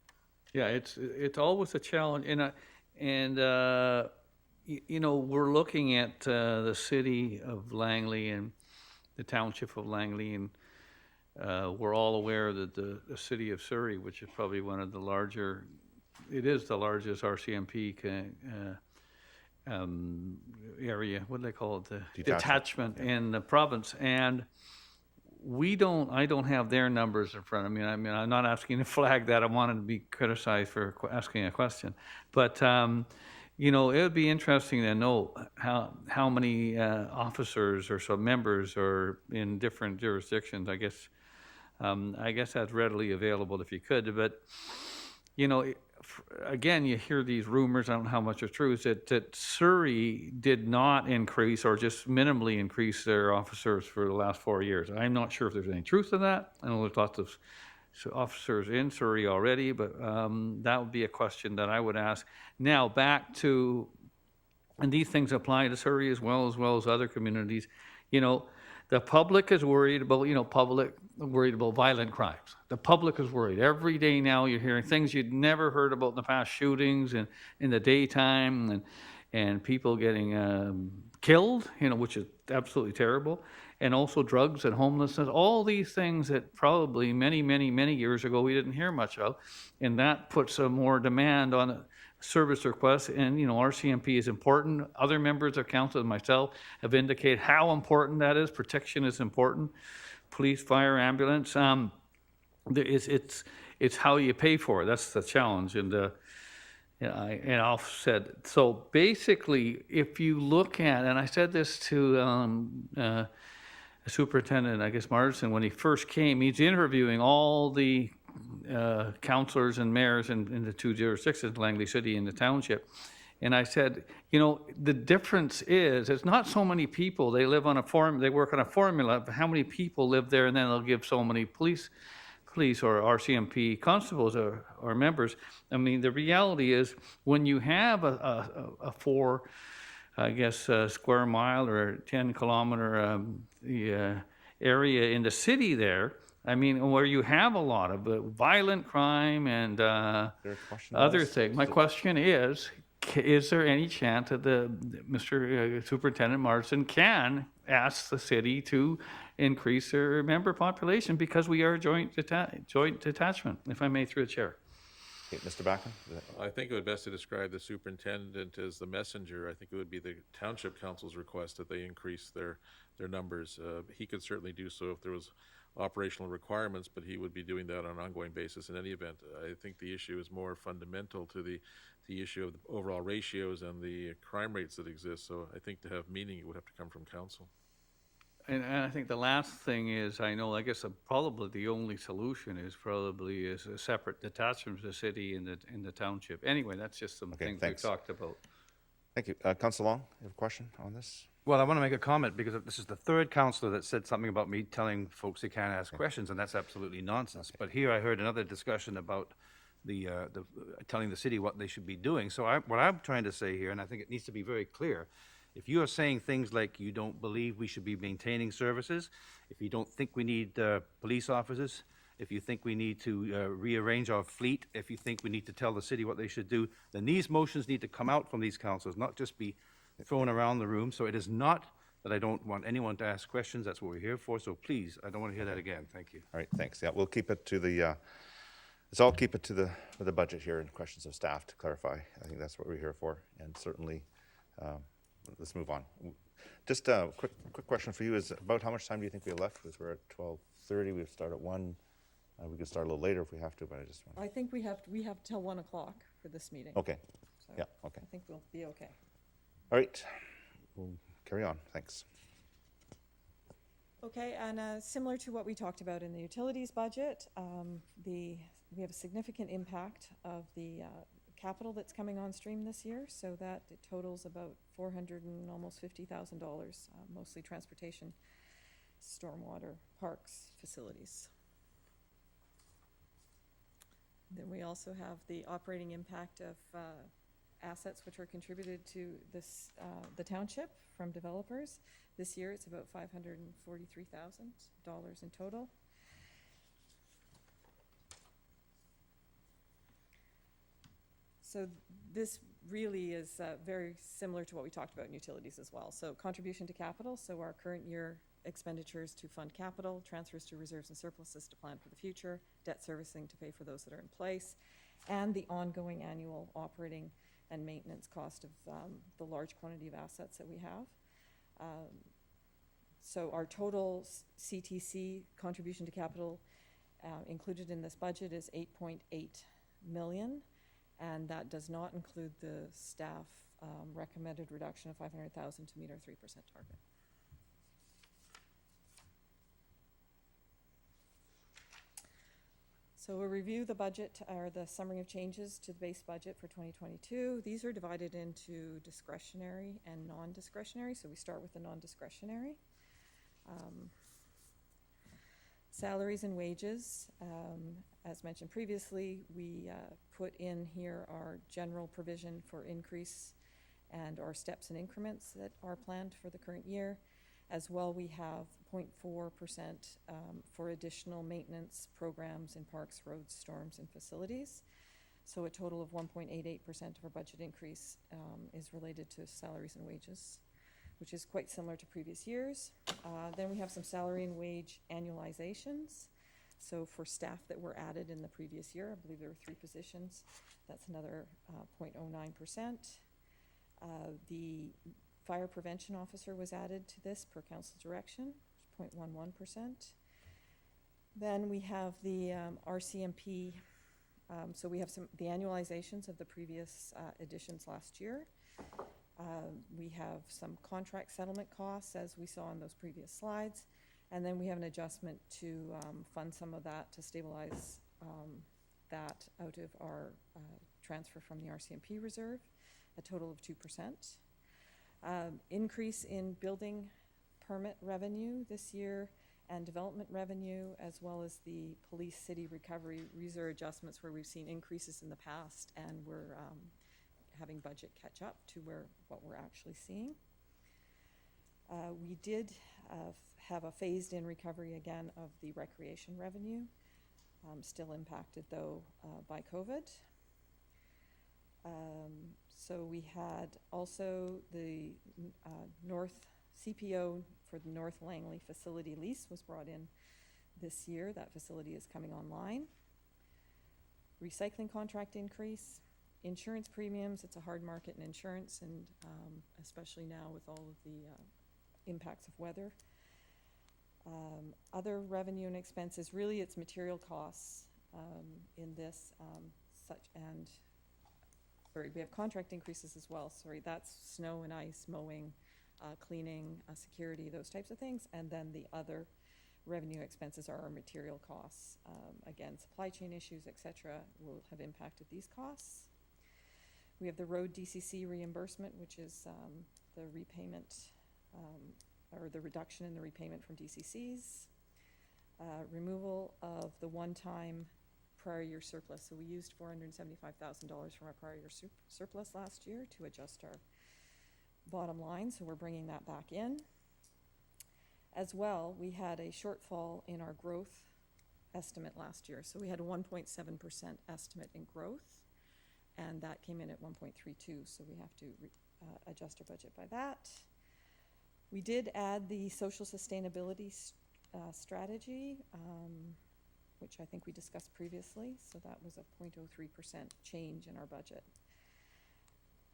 Yeah, it's always a challenge, you know, we're looking at the city of Langley and the township of Langley, and we're all aware that the city of Surrey, which is probably one of the larger, it is the largest RCMP area, what do they call it, the detachment in the province, and I don't have their numbers in front of me. I mean, I'm not asking to flag that. I wanted to be criticized for asking a question, but you know, it would be interesting to know how many officers or so members are in different jurisdictions. I guess that's readily available if you could, but you know, again, you hear these rumors, I don't know how much are true, is that Surrey did not increase or just minimally increase their officers for the last 4 years. I'm not sure if there's any truth to that. I know there's lots of officers in Surrey already, but that would be a question that I would ask. Now, back to, and these things apply to Surrey as well as other communities, you know, the public is worried about, violent crimes. The public is worried. Every day now you're hearing things you'd never heard about in the past, shootings and in the daytime and people getting killed, you know, which is absolutely terrible. And also drugs and homelessness, all these things that probably many, many, many years ago we didn't hear much of. And that puts a more demand on service requests. And, you know, RCMP is important. Other members of council and myself have indicated how important that is. Protection is important. Police, fire, ambulance. It's how you pay for it. That's the challenge. And Alf said, so basically, if you look at, and I said this to Superintendent, I guess, Marsden, when he first came, he's interviewing all the councillors and mayors in the two jurisdictions, Langley City and the Township. And I said, you know, the difference is, it's not so many people, they live on they work on a formula, but how many people live there, and then they'll give so many police or RCMP constables or members. I mean, the reality is, when you have a 4, I guess, square mile or 10-kilometer area in the city there, I mean, where you have a lot of violent crime and other things. My question is there any chance that Mr. Superintendent Marsden can ask the city to increase their member population, because we are a joint detachment, if I may, through the chair? Okay, Mr. Backen? I think it would best to describe the superintendent as the messenger. I think it would be the Township Council's request that they increase their numbers. He could certainly do so if there was operational requirements, but he would be doing that on an ongoing basis in any event. I think the issue is more fundamental to the issue of the overall ratios and the crime rates that exist. So I think to have meaning, it would have to come from council. And I think the last thing is, I guess probably the only solution is a separate detachment of the city and the township. Anyway, that's just some things we've talked about. Thank you. Councillor Long, you have a question on this? Well, I want to make a comment, because this is the third councillor that said something about me telling folks they can't ask questions, and that's absolutely nonsense. But here I heard another discussion about the telling the city what they should be doing. So what I'm trying to say here, and I think it needs to be very clear, if you are saying things like you don't believe we should be maintaining services, if you don't think we need police officers, if you think we need to rearrange our fleet, if you think we need to tell the city what they should do, then these motions need to come out from these councils, not just be thrown around the room. So it is not that I don't want anyone to ask questions. That's what we're here for. So please, I don't want to hear that again. Thank you. All right, thanks. Yeah, we'll keep it to the, let's all keep it to the budget here and questions of staff to clarify. I think that's what we're here for. And certainly, let's move on. Just a quick question for you is about how much time do you think we have left? Because we're at 12:30, we've started at 1. We could start a little later if we have to, but I just want I think we have till 1 o'clock for this meeting. Okay, So yeah, okay. I think we'll be okay. All right, we'll carry on. Thanks. Okay, and similar to what we talked about in the utilities budget, we have a significant impact of the capital that's coming on stream this year, so that it totals about $400 and almost $50,000, mostly transportation, stormwater, parks, facilities. Then we also have the operating impact of assets which are contributed to this, the township from developers. This year it's about $543,000 in total. So this really is very similar to what we talked about in utilities as well. So contribution to capital, so our current year expenditures to fund capital, transfers to reserves and surpluses to plan for the future, debt servicing to pay for those that are in place, and the ongoing annual operating and maintenance cost of the large quantity of assets that we have. So our total CTC contribution to capital included in this budget is $8.8 million, and that does not include the staff recommended reduction of $500,000 to meet our 3% target. So we'll review the budget, or the summary of changes to the base budget for 2022. These are divided into discretionary and non-discretionary, so we start with the non-discretionary. Salaries and wages, as mentioned previously, we put in here our general provision for increase and our steps and increments that are planned for the current year. As well, we have 0.4% for additional maintenance programs in parks, roads, storms, and facilities. So a total of 1.88% of our budget increase is related to salaries and wages, which is quite similar to previous years. Then we have some salary and wage annualizations. So for staff that were added in the previous year, I believe there were 3 positions, that's another 0.09%. The fire prevention officer was added to this per council direction, 0.11%. Then we have the RCMP, so we have the annualizations of the previous additions last year. We have some contract settlement costs, as we saw on those previous slides. And then we have an adjustment to fund some of that to stabilize that out of our transfer from the RCMP reserve, a total of 2%. Increase in building permit revenue this year and development revenue, as well as the police city recovery reserve adjustments where we've seen increases in the past, and we're having budget catch up to what we're actually seeing. We did have a phased in recovery again of the recreation revenue, still impacted though by COVID. So we had also the North CPO for the North Langley facility lease was brought in this year. That facility is coming online. Recycling contract increase. Insurance premiums, it's a hard market in insurance, and especially now with all of the impacts of weather. Other revenue and expenses, really it's material costs in this, we have contract increases as well. Sorry, that's snow and ice, mowing, cleaning, security, those types of things. And then the other revenue expenses are our material costs. Again, supply chain issues, etc., will have impacted these costs. We have the road DCC reimbursement, which is the repayment or the reduction in the repayment from DCCs. Removal of the one-time prior year surplus. So we used $475,000 from our prior year surplus last year to adjust our bottom line, so we're bringing that back in. As well, we had a shortfall in our growth estimate last year. So we had a 1.7% estimate in growth, and that came in at 1.32, so we have to adjust our budget by that. We did add the social sustainability strategy, which I think we discussed previously, so that was a 0.03% change in our budget.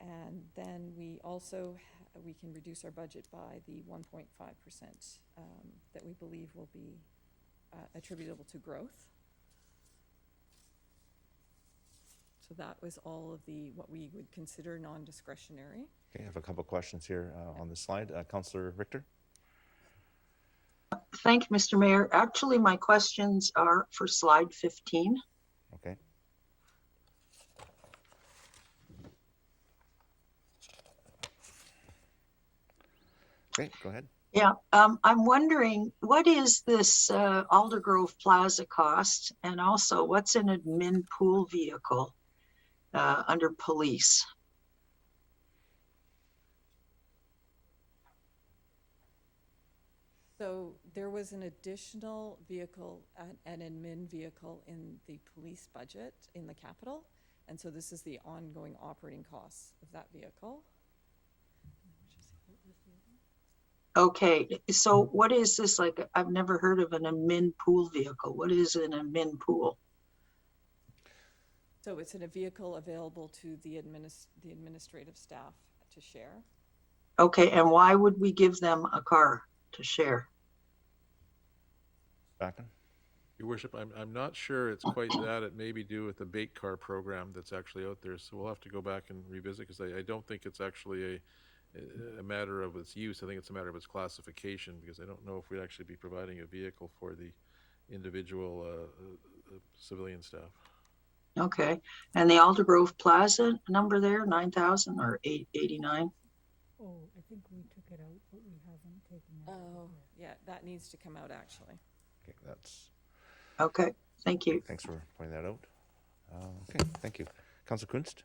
And then we also, we can reduce our budget by the 1.5% that we believe will be attributable to growth. So that was all of the, what we would consider non-discretionary. Okay, I have a couple questions here on this slide. Councillor Richter? Thank you, Mr. Mayor. Actually, my questions are for slide 15. Okay. Great, go ahead. Yeah, I'm wondering, what is this Aldergrove Plaza cost? And also, what's an admin pool vehicle under police? So there was an additional vehicle, an admin vehicle in the police budget in the capital. And so this is the ongoing operating costs of that vehicle. Okay, so what is this like? I've never heard of an admin pool vehicle. What is an admin pool? So it's in a vehicle available to the administrative staff to share. Okay, and why would we give them a car to share? Backen? Your worship, I'm not sure it's quite that. It may be due with the bait car program that's actually out there. So we'll have to go back and revisit, because I don't think it's actually a matter of its use. I think it's a matter of its classification, because I don't know if we'd actually be providing a vehicle for the individual civilian staff. Okay, and the Aldergrove Plaza number there, 9,000 or 889? Oh, I think we took it out, but we haven't taken it out. Oh, yeah, that needs to come out actually. Okay, that's, Okay, thank you. thanks for pointing that out. Okay, thank you. Councillor Kunst?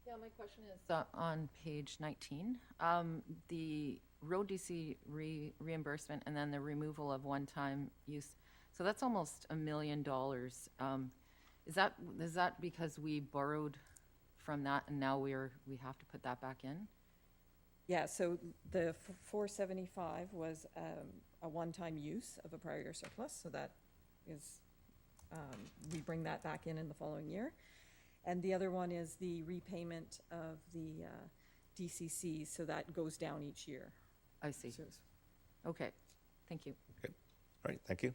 Yeah, my question is on page 19, the road DC reimbursement and then the removal of one-time use. So that's almost $1 million. Is that because we borrowed from that and now we have to put that back in? Yeah, so the 475 was a one-time use of a prior year surplus, so that is, we bring that back in the following year. And the other one is the repayment of the DCC, so that goes down each year. I see. So Okay, thank you. Okay, all right, thank you.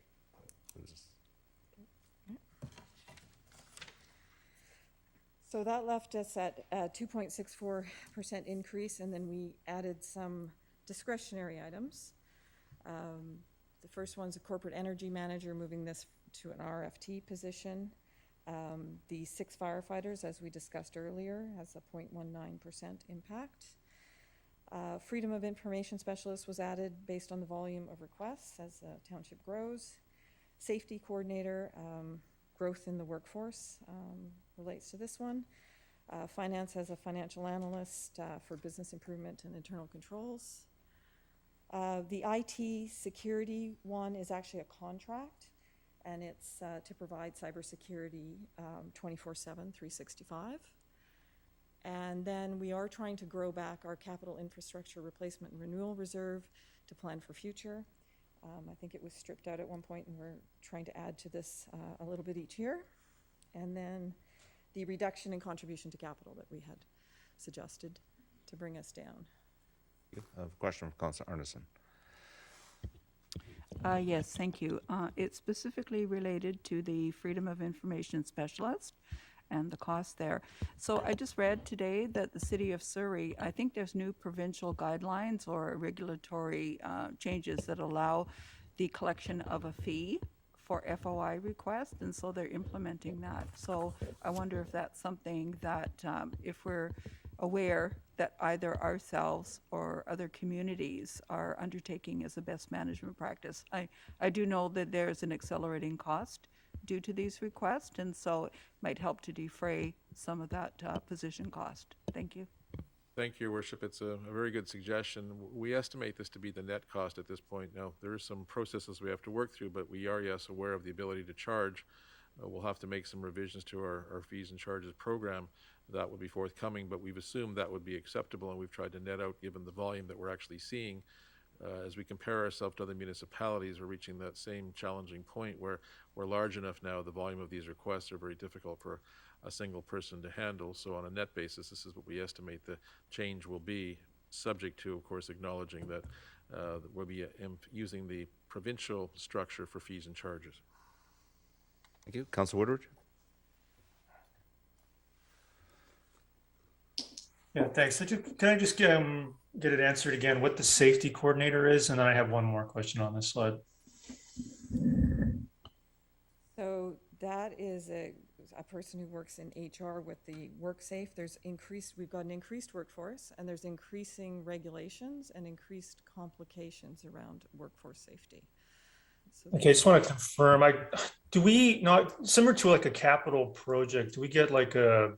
So that left us at a 2.64% increase, and then we added some discretionary items. The first one's a corporate energy manager, moving this to an RFT position. The 6 firefighters, as we discussed earlier, has a 0.19% impact. Freedom of information specialist was added based on the volume of requests as the township grows. Safety coordinator, growth in the workforce relates to this one. Finance as a financial analyst for business improvement and internal controls. The IT security one is actually a contract, and it's to provide cybersecurity 24/7, 365. And then we are trying to grow back our capital infrastructure replacement and renewal reserve to plan for future. I think it was stripped out at one point, and we're trying to add to this a little bit each year. And then the reduction in contribution to capital that we had suggested to bring us down. I have a question from Councillor Arneson. Yes, thank you. It's specifically related to the Freedom of Information Specialist and the cost there. So I just read today that the City of Surrey, I think there's new provincial guidelines or regulatory changes that allow the collection of a fee for FOI requests, and so they're implementing that. So I wonder if that's something that if we're aware that either ourselves or other communities are undertaking as a best management practice. I do know that there's an accelerating cost due to these requests, and so it might help to defray some of that position cost. Thank you. Thank you, Your Worship. It's a very good suggestion. We estimate this to be the net cost at this point. Now, there are some processes we have to work through, but we are, yes, aware of the ability to charge. We'll have to make some revisions to our fees and charges program. That would be forthcoming, but we've assumed that would be acceptable, and we've tried to net out, given the volume that we're actually seeing, as we compare ourselves to other municipalities, we're reaching that same challenging point where we're large enough now, the volume of these requests are very difficult for a single person to handle. So on a net basis, this is what we estimate the change will be, subject to, of course, acknowledging that we'll be using the provincial structure for fees and charges. Thank you. Councilor Woodward? Yeah, thanks. So can I just get it answered again, what the safety coordinator is? And then I have one more question on this slide. So that is a person who works in HR with the WorkSafe. We've got an increased workforce, and there's increasing regulations and increased complications around workforce safety. So Okay, I just want to confirm, do we not, similar to like a capital project, do we get like a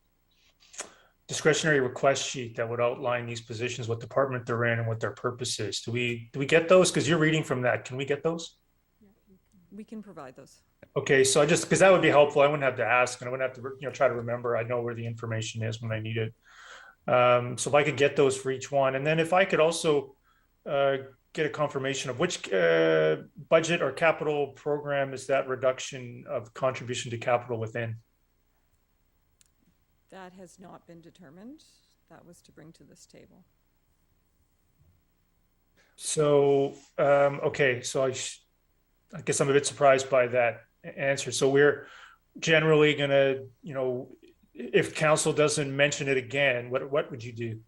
discretionary request sheet that would outline these positions, what department they're in and what their purpose is? Do we get those? Because you're reading from that. Can we get those? we can provide those. Okay, so because that would be helpful. I wouldn't have to ask and I wouldn't have to, try to remember. I know where the information is when I need it. So if I could get those for each one, and then if I could also get a confirmation of which budget or capital program is that reduction of contribution to capital within? That has not been determined. That was to bring to this table. So, okay, so I guess I'm a bit surprised by that answer. So we're generally going to, if council doesn't mention it again, what would you do?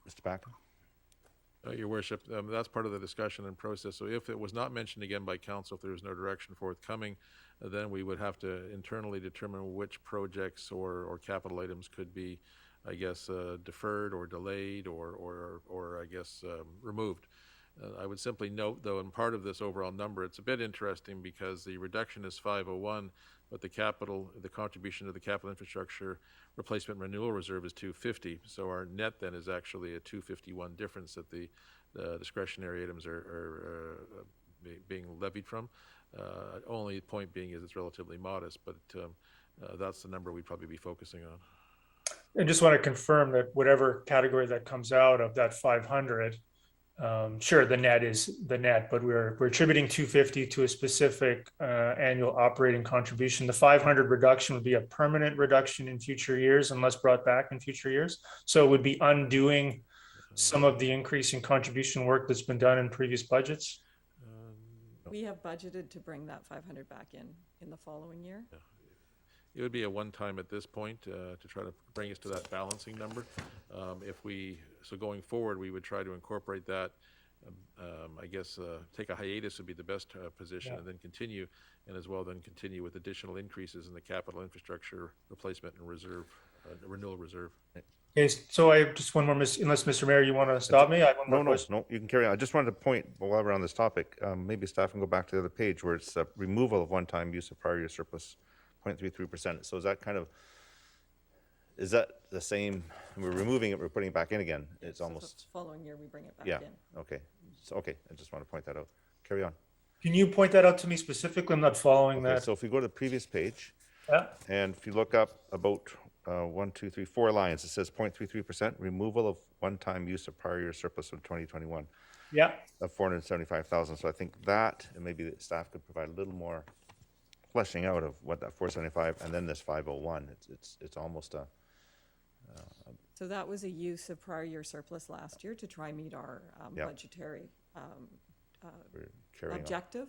Mr. Backer? Your worship, that's part of the discussion and process. So if it was not mentioned again by council, if there was no direction forthcoming, then we would have to internally determine which projects or capital items could be, I guess, deferred or delayed or I guess, removed. I would simply note, though, in part of this overall number, it's a bit interesting because the reduction is 501, but the contribution to the capital infrastructure replacement renewal reserve is 250. So our net then is actually a 251 difference that the discretionary items are being levied from. Only point being is it's relatively modest, but that's the number we'd probably be focusing on. I just want to confirm that whatever category that comes out of that 500, sure, the net is the net, but we're attributing 250 to a specific annual operating contribution. The 500 reduction would be a permanent reduction in future years unless brought back in future years. So it would be undoing some of the increase in contribution work that's been done in previous budgets. We have budgeted to bring that 500 back in the following year. Yeah. It would be a one-time at this point to try to bring us to that balancing number. So going forward, we would try to incorporate that. I guess take a hiatus would be the best position, and then continue, and as well then continue with additional increases in the capital infrastructure replacement and reserve, renewal reserve. Okay, so I have just one more, unless Mr. Mayor, you want to stop me? I have one more question. No, you can carry on. I just wanted to point, while we're on this topic, maybe staff can go back to the other page where it's removal of one-time use of prior year surplus, 0.33%. So is that the same? We're removing it, we're putting it back in again. It's So almost, the following year, we bring it back yeah, in. okay. So, okay, I just want to point that out. Carry on. Can you point that out to me specifically? I'm not following Okay, that. so if we go to the previous page, Yeah. and if you look up about 4 lines, it says 0.33%, removal of one-time use of prior year surplus of 2021 Yeah. of 475,000. So I think that, and maybe the staff could provide a little more fleshing out of what that 475 and then this 501. It's almost a. So that was a use of prior year surplus last year to try and meet our budgetary objective.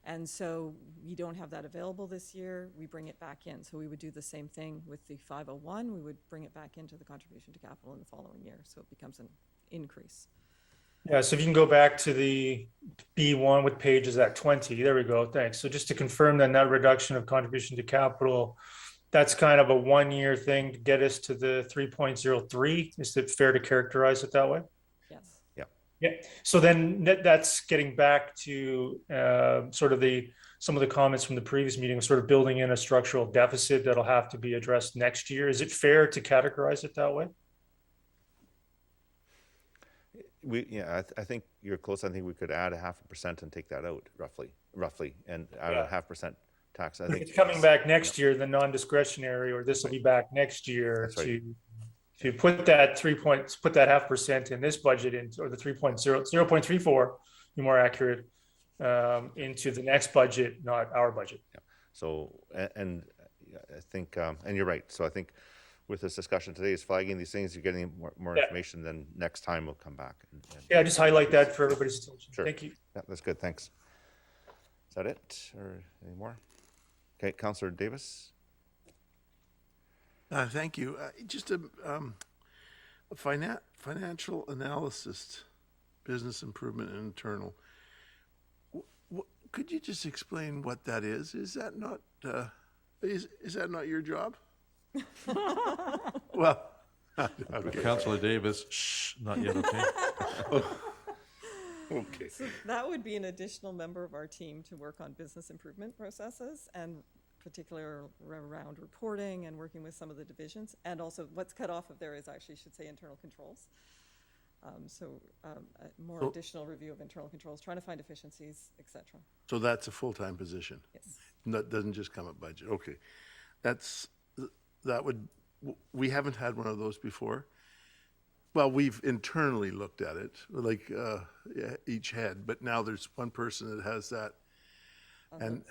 And so we don't have that available this year. We bring it back in. So we would do the same thing with the 501. We would bring it back into the contribution to capital in the following year. So it becomes an increase. Yeah, so if you can go back to the B1 with pages at 20, there we go, thanks. So just to confirm then that reduction of contribution to capital, that's kind of a one-year thing to get us to the 3.03. Is it fair to characterize it that way? Yes. Yeah, so then that's getting back to sort of some of the comments from the previous meeting, sort of building in a structural deficit that'll have to be addressed next year. Is it fair to categorize it that way? I think you're close. I think we could add 0.5% and take that out roughly, and add a 0.5% tax. I think it's coming back next year, the non-discretionary, or this will be back next year That's right. If you put that 0.5% in this budget, or the 0.34, be more accurate, into the next budget, not our budget. So, and I think, and you're right. So I think with this discussion today is flagging these things, you're getting more Yeah. information, then next time we'll come back. Yeah, just highlight that for everybody's attention. Sure. Thank you. Yeah, that's good. Thanks. Is that it or any more? Okay, Councillor Davis. Thank you. Just a financial analysis, business improvement and internal. Could you just explain what that is? Is that not is that not your job? Well, okay. Councillor Davis, shh, not yet, okay? Okay. So that would be an additional member of our team to work on business improvement processes, and particularly around reporting and working with some of the divisions. And also what's cut off of there is actually, should say, internal controls. More additional review of internal controls, trying to find efficiencies, et cetera. So that's a full-time position? Yes. That doesn't just come at budget. Okay. We haven't had one of those before. Well, we've internally looked at it, like each head, but now there's one person that has that. And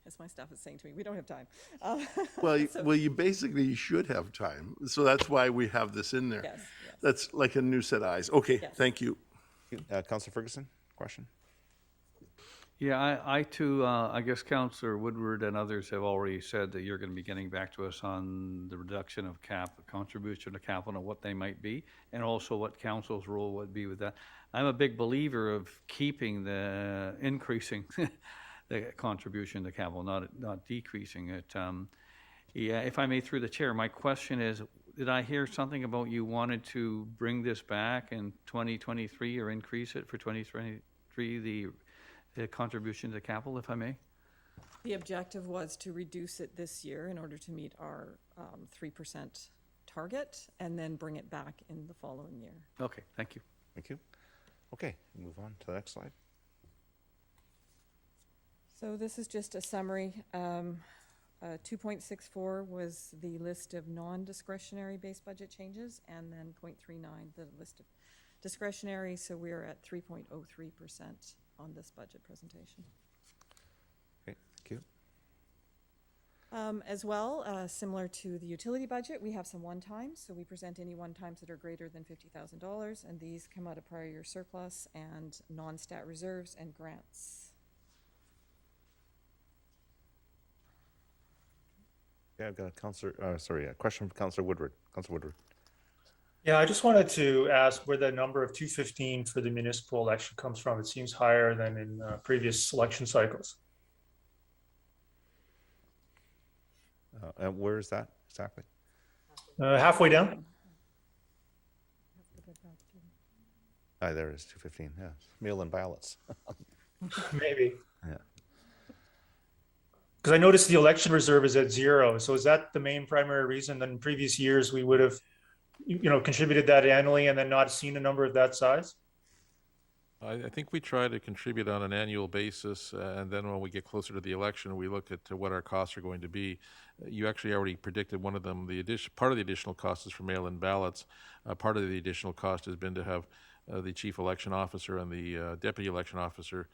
as my staff is saying to me, we don't have time. well, you basically should have time. So that's why we have this in there. Yes. That's like a new set of eyes. Okay, Yes. thank you. Councillor Ferguson, question? Yeah, I too, I guess Councillor Woodward and others have already said that you're going to be getting back to us on the reduction of contribution to capital and what they might be, and also what council's role would be with that. I'm a big believer of keeping increasing the contribution to capital, not decreasing it. Yeah, if I may, through the chair, my question is, did I hear something about you wanted to bring this back in 2023 or increase it for 2023, the contribution to capital, if I may? The objective was to reduce it this year in order to meet our 3% target, and then bring it back in the following year. Okay, thank you. Thank you. Okay, move on to the next slide. So this is just a summary. 2.64 was the list of non-discretionary base budget changes, and then 0.39, the list of discretionary. So we're at 3.03% on this budget presentation. Okay, thank you. As well, similar to the utility budget, we have some one-times. So we present any one-times that are greater than $50,000, and these come out of prior year surplus and non-stat reserves and grants. Yeah, I've got a question from Councillor Woodward. Councillor Woodward. Yeah, I just wanted to ask where the number of 215 for the municipal election comes from. It seems higher than in previous election cycles. And where is that exactly? Halfway down. There it is, 215. Yeah, mail-in ballots. Maybe. Yeah. Because I noticed the election reserve is at 0. So is that the main primary reason that in previous years we would have, contributed that annually and then not seen a number of that size? I think we try to contribute on an annual basis, and then when we get closer to the election, we look at what our costs are going to be. You actually already predicted one of them. Part of the additional cost is for mail-in ballots. Part of the additional cost has been to have the chief election officer and the deputy election officer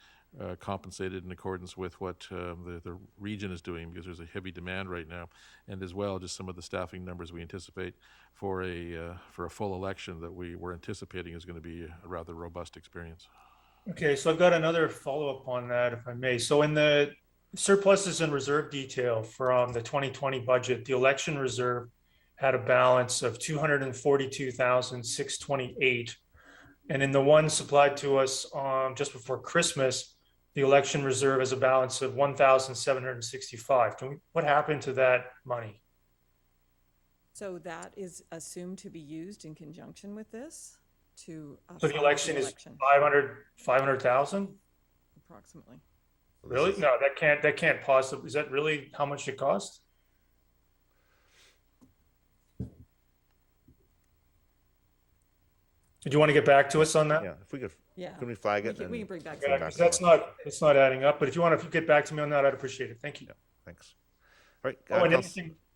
compensated in accordance with what the region is doing, because there's a heavy demand right now, and as well just some of the staffing numbers we anticipate for a full election that we're anticipating is going to be a rather robust experience. Okay, so I've got another follow-up on that, if I may. So in the surpluses and reserve detail from the 2020 budget, the election reserve had a balance of $242,628. And in the one supplied to us just before Christmas, the election reserve has a balance of $1,765. What happened to that money? So that is assumed to be used in conjunction with this to. So the election is 500,000? Approximately. Really? No, that can't possibly. Is that really how much it costs? Did you want to get back to us on that? Yeah, if we could. Yeah. Can we flag it? We can bring back. Yeah, because it's not adding up. But if you want to get back to me on that, I'd appreciate it. Thank you. Yeah, thanks. All right. Oh, and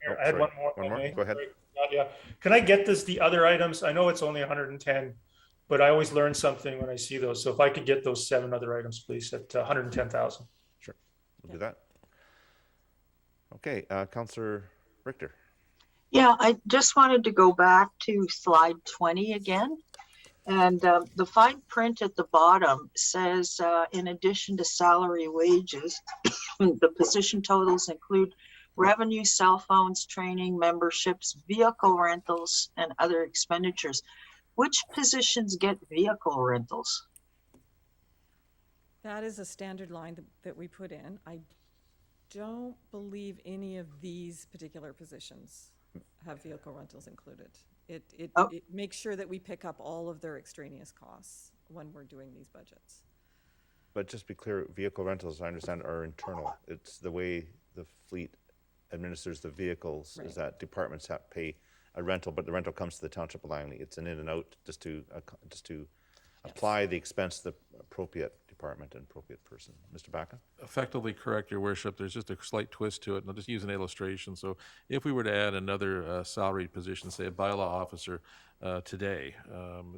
Oh, I had sorry. one more. One if I more? may. Go ahead. Sorry. Yeah. Can I get the other items? I know it's only 110, but I always learn something when I see those. So if I could get those 7 other items, please, at 110,000. Sure, we'll do that. Okay, Councillor Richter. Yeah, I just wanted to go back to slide 20 again. And the fine print at the bottom says, in addition to salary wages, the position totals include revenue, cell phones, training, memberships, vehicle rentals, and other expenditures. Which positions get vehicle rentals? That is a standard line that we put in. I don't believe any of these particular positions have vehicle rentals included. It makes sure that we pick up all of their extraneous costs when we're doing these budgets. But just be clear, vehicle rentals, I understand, are internal. It's the way the fleet administers the vehicles is that departments have to pay a rental, but the rental comes to the Township of Langley. It's an in and out just to apply the expense to the appropriate department and appropriate person. Mr. Baca? Effectively correct, Your Worship. There's just a slight twist to it, and I'll just use an illustration. So if we were to add another salaried position, say a bylaw officer today,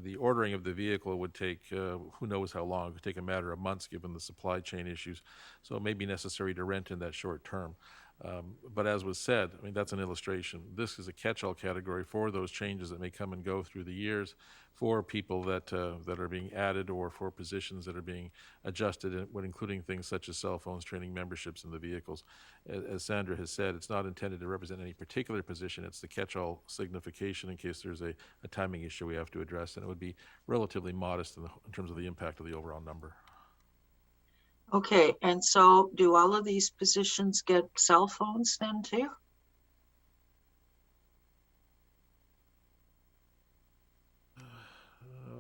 the ordering of the vehicle would take who knows how long. It would take a matter of months given the supply chain issues. So it may be necessary to rent in that short term. But as was said, I mean, that's an illustration. This is a catch-all category for those changes that may come and go through the years, for people that are being added or for positions that are being adjusted, when including things such as cell phones, training, memberships in the vehicles. As Sandra has said, it's not intended to represent any particular position. It's the catch-all signification in case there's a timing issue we have to address, and it would be relatively modest in terms of the impact of the overall number. Okay, and so do all of these positions get cell phones then too?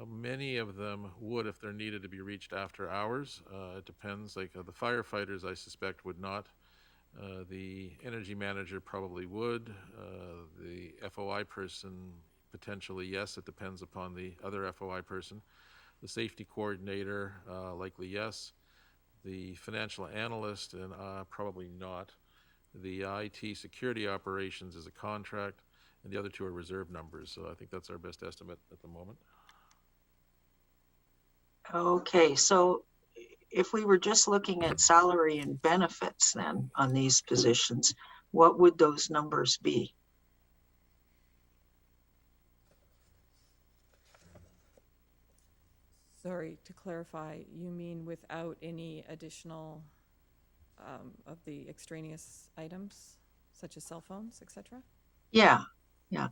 Many of them would if they're needed to be reached after hours. It depends, like the firefighters I suspect would not. The energy manager probably would. The FOI person potentially yes, it depends upon the other FOI person. The safety coordinator likely yes. The financial analyst and probably not. The IT security operations is a contract, and the other two are reserve numbers. So I think that's our best estimate at the moment. Okay, so if we were just looking at salary and benefits then on these positions, what would those numbers be? Sorry, to clarify, you mean without any additional of the extraneous items, such as cell phones, et cetera? Yeah, yeah.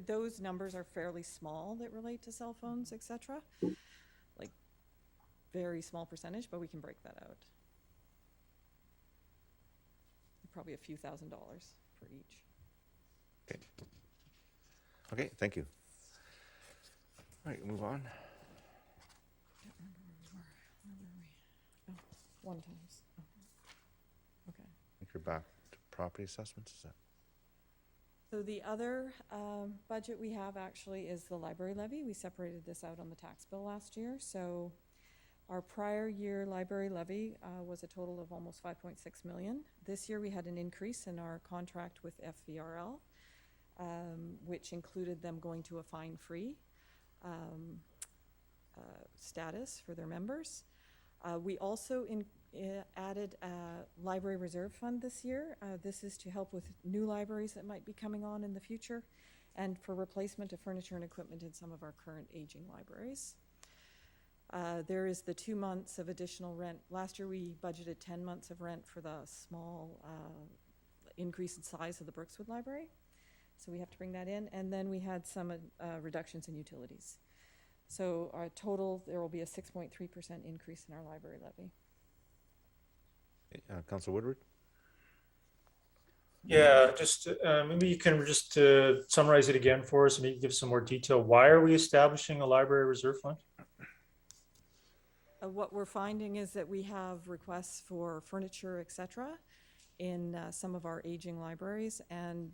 Those numbers are fairly small that relate to cell phones, et cetera. Like, very small percentage, but we can break that out. Probably a few $1,000s for each. Okay. Okay, thank you. All right, move on. One times. Okay. I think you're back to property assessments, is that? So the other budget we have actually is the library levy. We separated this out on the tax bill last year. So our prior year library levy was a total of almost 5.6 million. This year we had an increase in our contract with FVRL, which included them going to a fine-free status for their members. We also added a library reserve fund this year. This is to help with new libraries that might be coming on in the future and for replacement of furniture and equipment in some of our current aging libraries. There is the 2 months of additional rent. Last year we budgeted 10 months of rent for the small increase in size of the Brookswood Library. So we have to bring that in. And then we had some reductions in utilities. So our total, there will be a 6.3% increase in our library levy. Councilor Woodward? Yeah, just maybe you can just summarize it again for us and maybe give some more detail. Why are we establishing a library reserve fund? What we're finding is that we have requests for furniture, et cetera, in some of our aging libraries, and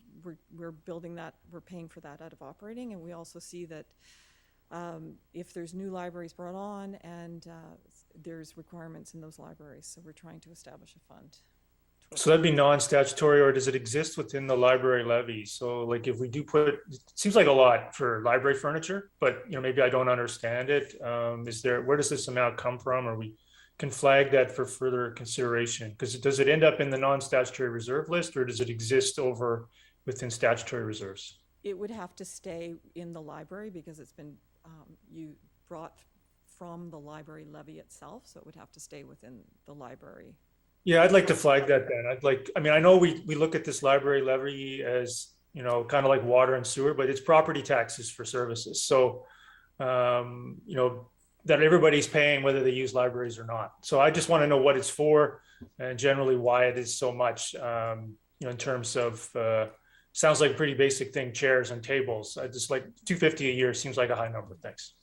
we're building that, we're paying for that out of operating, and we also see that if there's new libraries brought on and there's requirements in those libraries, so we're trying to establish a fund So that'd be non-statutory, or does it exist within the library levy? So like if we do put, it seems like a lot for library furniture, but maybe I don't understand it. Where does this amount come from? Or we can flag that for further consideration? Because does it end up in the non-statutory reserve list, or does it exist within statutory reserves? It would have to stay in the library because it's been, you brought from the library levy itself, so it would have to stay within the library. Yeah, I'd like to flag that then. I know we look at this library levy as, kind of like water and sewer, but it's property taxes for services. So, that everybody's paying whether they use libraries or not. So I just want to know what it's for and generally why it is so much, in terms of, sounds like a pretty basic thing, chairs and tables. I just like $250 a year seems like a high number. Thanks.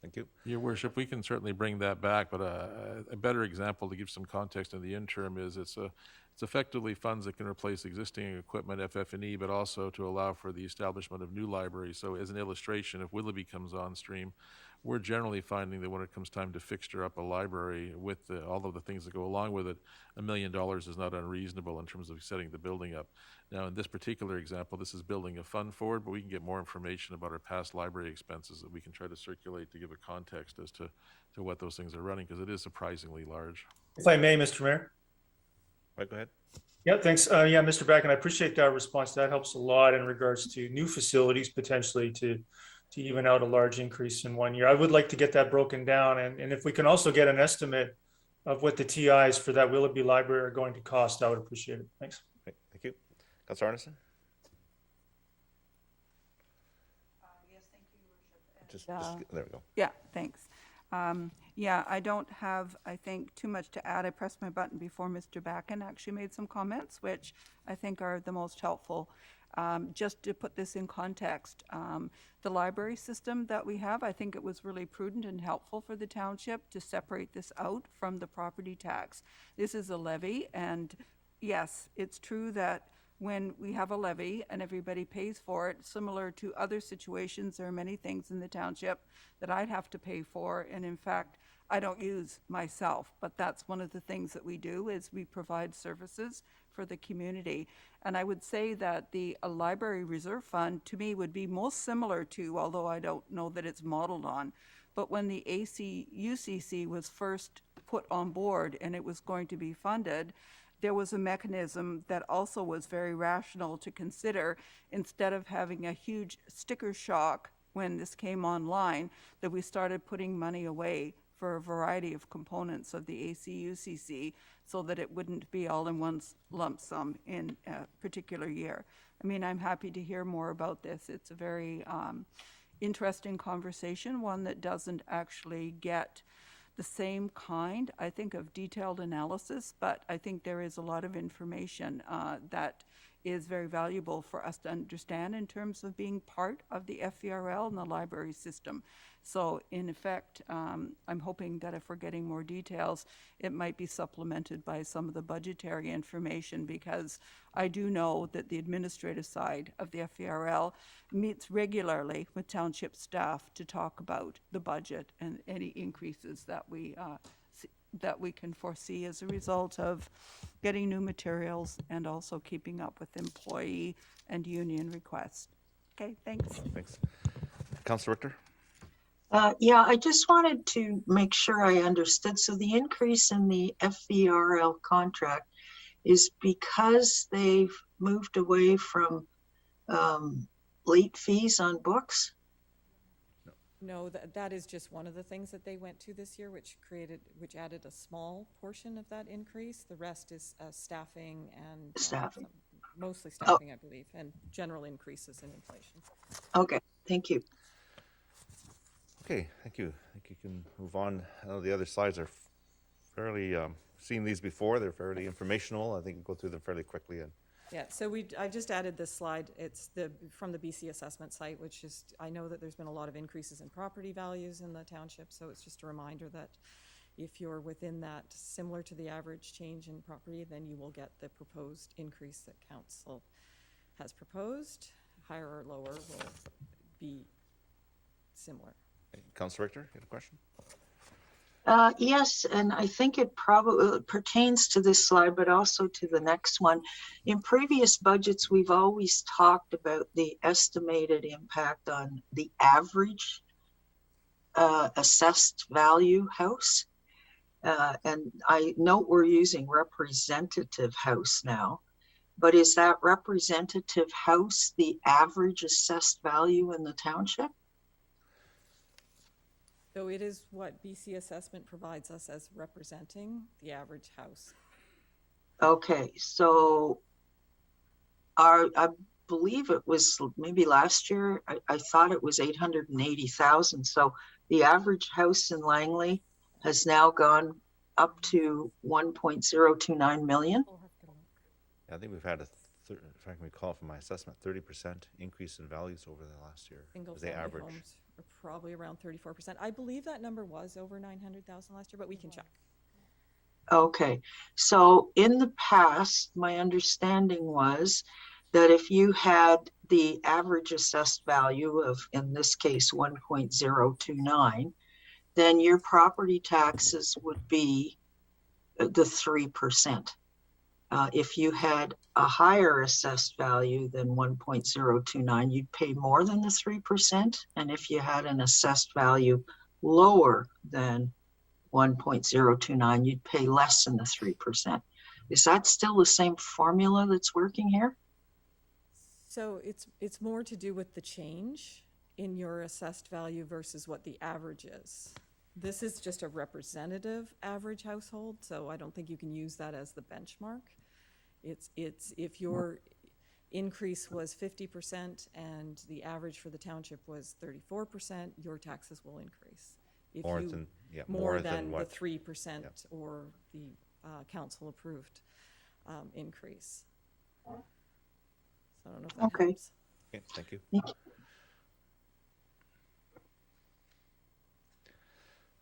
Thank you. Your worship, we can certainly bring that back, but a better example to give some context in the interim is it's effectively funds that can replace existing equipment, FF&E, but also to allow for the establishment of new libraries. So as an illustration, if Willoughby comes on stream, we're generally finding that when it comes time to fixture up a library with all of the things that go along with it, $1 million is not unreasonable in terms of setting the building up. Now, in this particular example, this is building a fund for it, but we can get more information about our past library expenses that we can try to circulate to give a context as to what those things are running, because it is surprisingly large. If I may, Mr. Mayor. Right, go ahead. Yeah, thanks. Mr. Beck, and I appreciate that response. That helps a lot in regards to new facilities potentially to even out a large increase in 1 year. I would like to get that broken down, and if we can also get an estimate of what the TIs for that Willoughby library are going to cost, I would appreciate it. Thanks. Okay, thank you. Councillor Arneson? Yes, thank you, Your Worship. Just there we go. Yeah, thanks. I don't have, I think, too much to add. I pressed my button before Mr. Backen actually made some comments, which I think are the most helpful. Just to put this in context, the library system that we have, I think it was really prudent and helpful for the township to separate this out from the property tax. This is a levy, and yes, it's true that when we have a levy and everybody pays for it, similar to other situations, there are many things in the township that I'd have to pay for, and in fact, I don't use myself, but that's one of the things that we do is we provide services for the community. And I would say that the library reserve fund to me would be most similar to, although I don't know that it's modeled on, but when the UCC was first put on board and it was going to be funded, there was a mechanism that also was very rational to consider instead of having a huge sticker shock when this came online, that we started putting money away for a variety of components of the ACUCC so that it wouldn't be all in one lump sum in a particular year. I mean, I'm happy to hear more about this. It's a very interesting conversation, one that doesn't actually get the same kind, I think, of detailed analysis, but I think there is a lot of information that is very valuable for us to understand in terms of being part of the FVRL and the library system. So in effect, I'm hoping that if we're getting more details, it might be supplemented by some of the budgetary information, because I do know that the administrative side of the FVRL meets regularly with township staff to talk about the budget and any increases that we can foresee as a result of getting new materials and also keeping up with employee and union requests. Okay, thanks. Thanks. Councillor Richter? I just wanted to make sure I understood. So the increase in the FVRL contract is because they've moved away from late fees on books? No, that is just one of the things that they went to this year, which added a small portion of that increase. The rest is staffing and mostly staffing, I believe, and general increases in inflation. Okay, thank you. Okay, thank you. I think you can move on. I know the other slides are fairly, seen these before. They're fairly informational. I think we'll go through them fairly quickly. Yeah, so I just added this slide. It's from the BC assessment site, which is, I know that there's been a lot of increases in property values in the township, so it's just a reminder that if you're within that, similar to the average change in property, then you will get the proposed increase that council has proposed. Higher or lower will be similar. Councillor Richter, you have a question? Yes, and I think it probably pertains to this slide, but also to the next one. In previous budgets, we've always talked about the estimated impact on the average assessed value house. And I note we're using representative house now, but is that representative house the average assessed value in the township? So it is what BC Assessment provides us as representing the average house. Okay, so I believe it was maybe last year, I thought it was 880,000. So the average house in Langley has now gone up to 1.029 million. I think we've had if I can recall from my assessment, 30% increase in values over the last year. Was the Single-family average. homes are probably around 34%. I believe that number was over 900,000 last year, but we can check. Okay, so in the past, my understanding was that if you had the average assessed value of, in this case, 1.029, then your property taxes would be the 3%. If you had a higher assessed value than 1.029, you'd pay more than the 3%. And if you had an assessed value lower than 1.029, you'd pay less than the 3%. Is that still the same formula that's working here? So it's more to do with the change in your assessed value versus what the average is. This is just a representative average household, so I don't think you can use that as the benchmark. It's if your increase was 50% and the average for the township was 34%, your taxes will increase. If More you, than, yeah, more than the what? 3% Yep. or the council approved increase. So I don't know if that Okay. helps. Okay, thank you.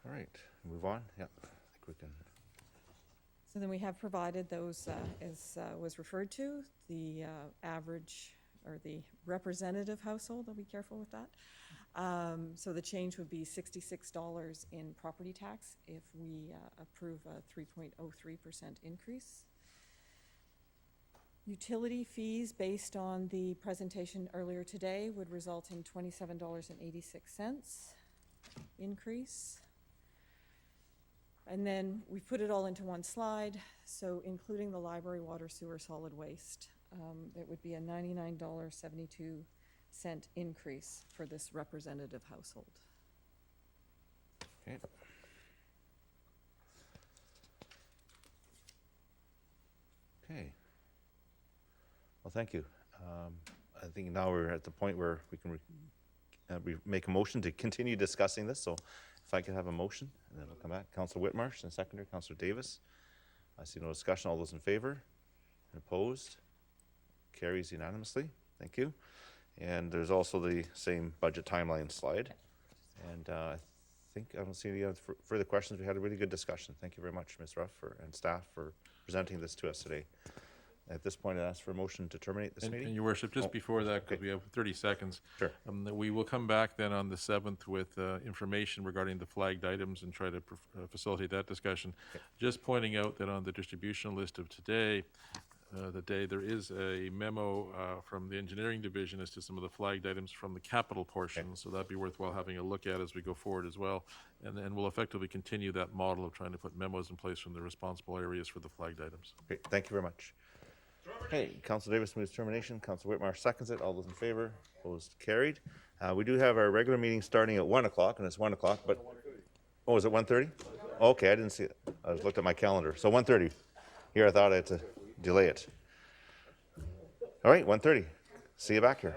All right, move on. Yeah, I think we can. So then we have provided those, as was referred to, the average or the representative household. I'll be careful with that. So the change would be $66 in property tax if we approve a 3.03% increase. Utility fees based on the presentation earlier today would result in $27.86 increase. And then we put it all into one slide, so including the library, water, sewer, solid waste, it would be a $99.72 increase for this representative household. Okay. Okay. Well, thank you. I think now we're at the point where we can make a motion to continue discussing this. So if I could have a motion, and then we'll come back. Councillor Whitmarsh and seconder, Councillor Davis. I see no discussion. All those in favor? And opposed? Carries unanimously. Thank you. And there's also the same budget timeline slide. And I think I don't see any other further questions. We had a really good discussion. Thank you very much, Ms. Ruff and staff for presenting this to us today. At this point, I ask for a motion to terminate this meeting. And Your Worship, just before that, because we have 30 seconds. Sure. We will come back then on the 7th with information regarding the flagged items and try to facilitate that discussion. Okay. Just pointing out that on the distribution list of today, there is a memo from the engineering division as to some of the flagged items from the capital portion. Okay. So that'd be worthwhile having a look at as we go forward as well. And then we'll effectively continue that model of trying to put memos in place from the responsible areas for the flagged items. Okay, thank you very much. Okay, Councillor Davis moves termination. Councillor Whitmarsh seconds it. All those in favor? Opposed? Carried. We do have our regular meeting starting at 1 o'clock, and it's 1 o'clock, but... Oh, is it 1:30? Okay, I didn't see it. I looked at my calendar. So 1:30. Here, I thought I had to delay it. All right, 1:30. See you back here.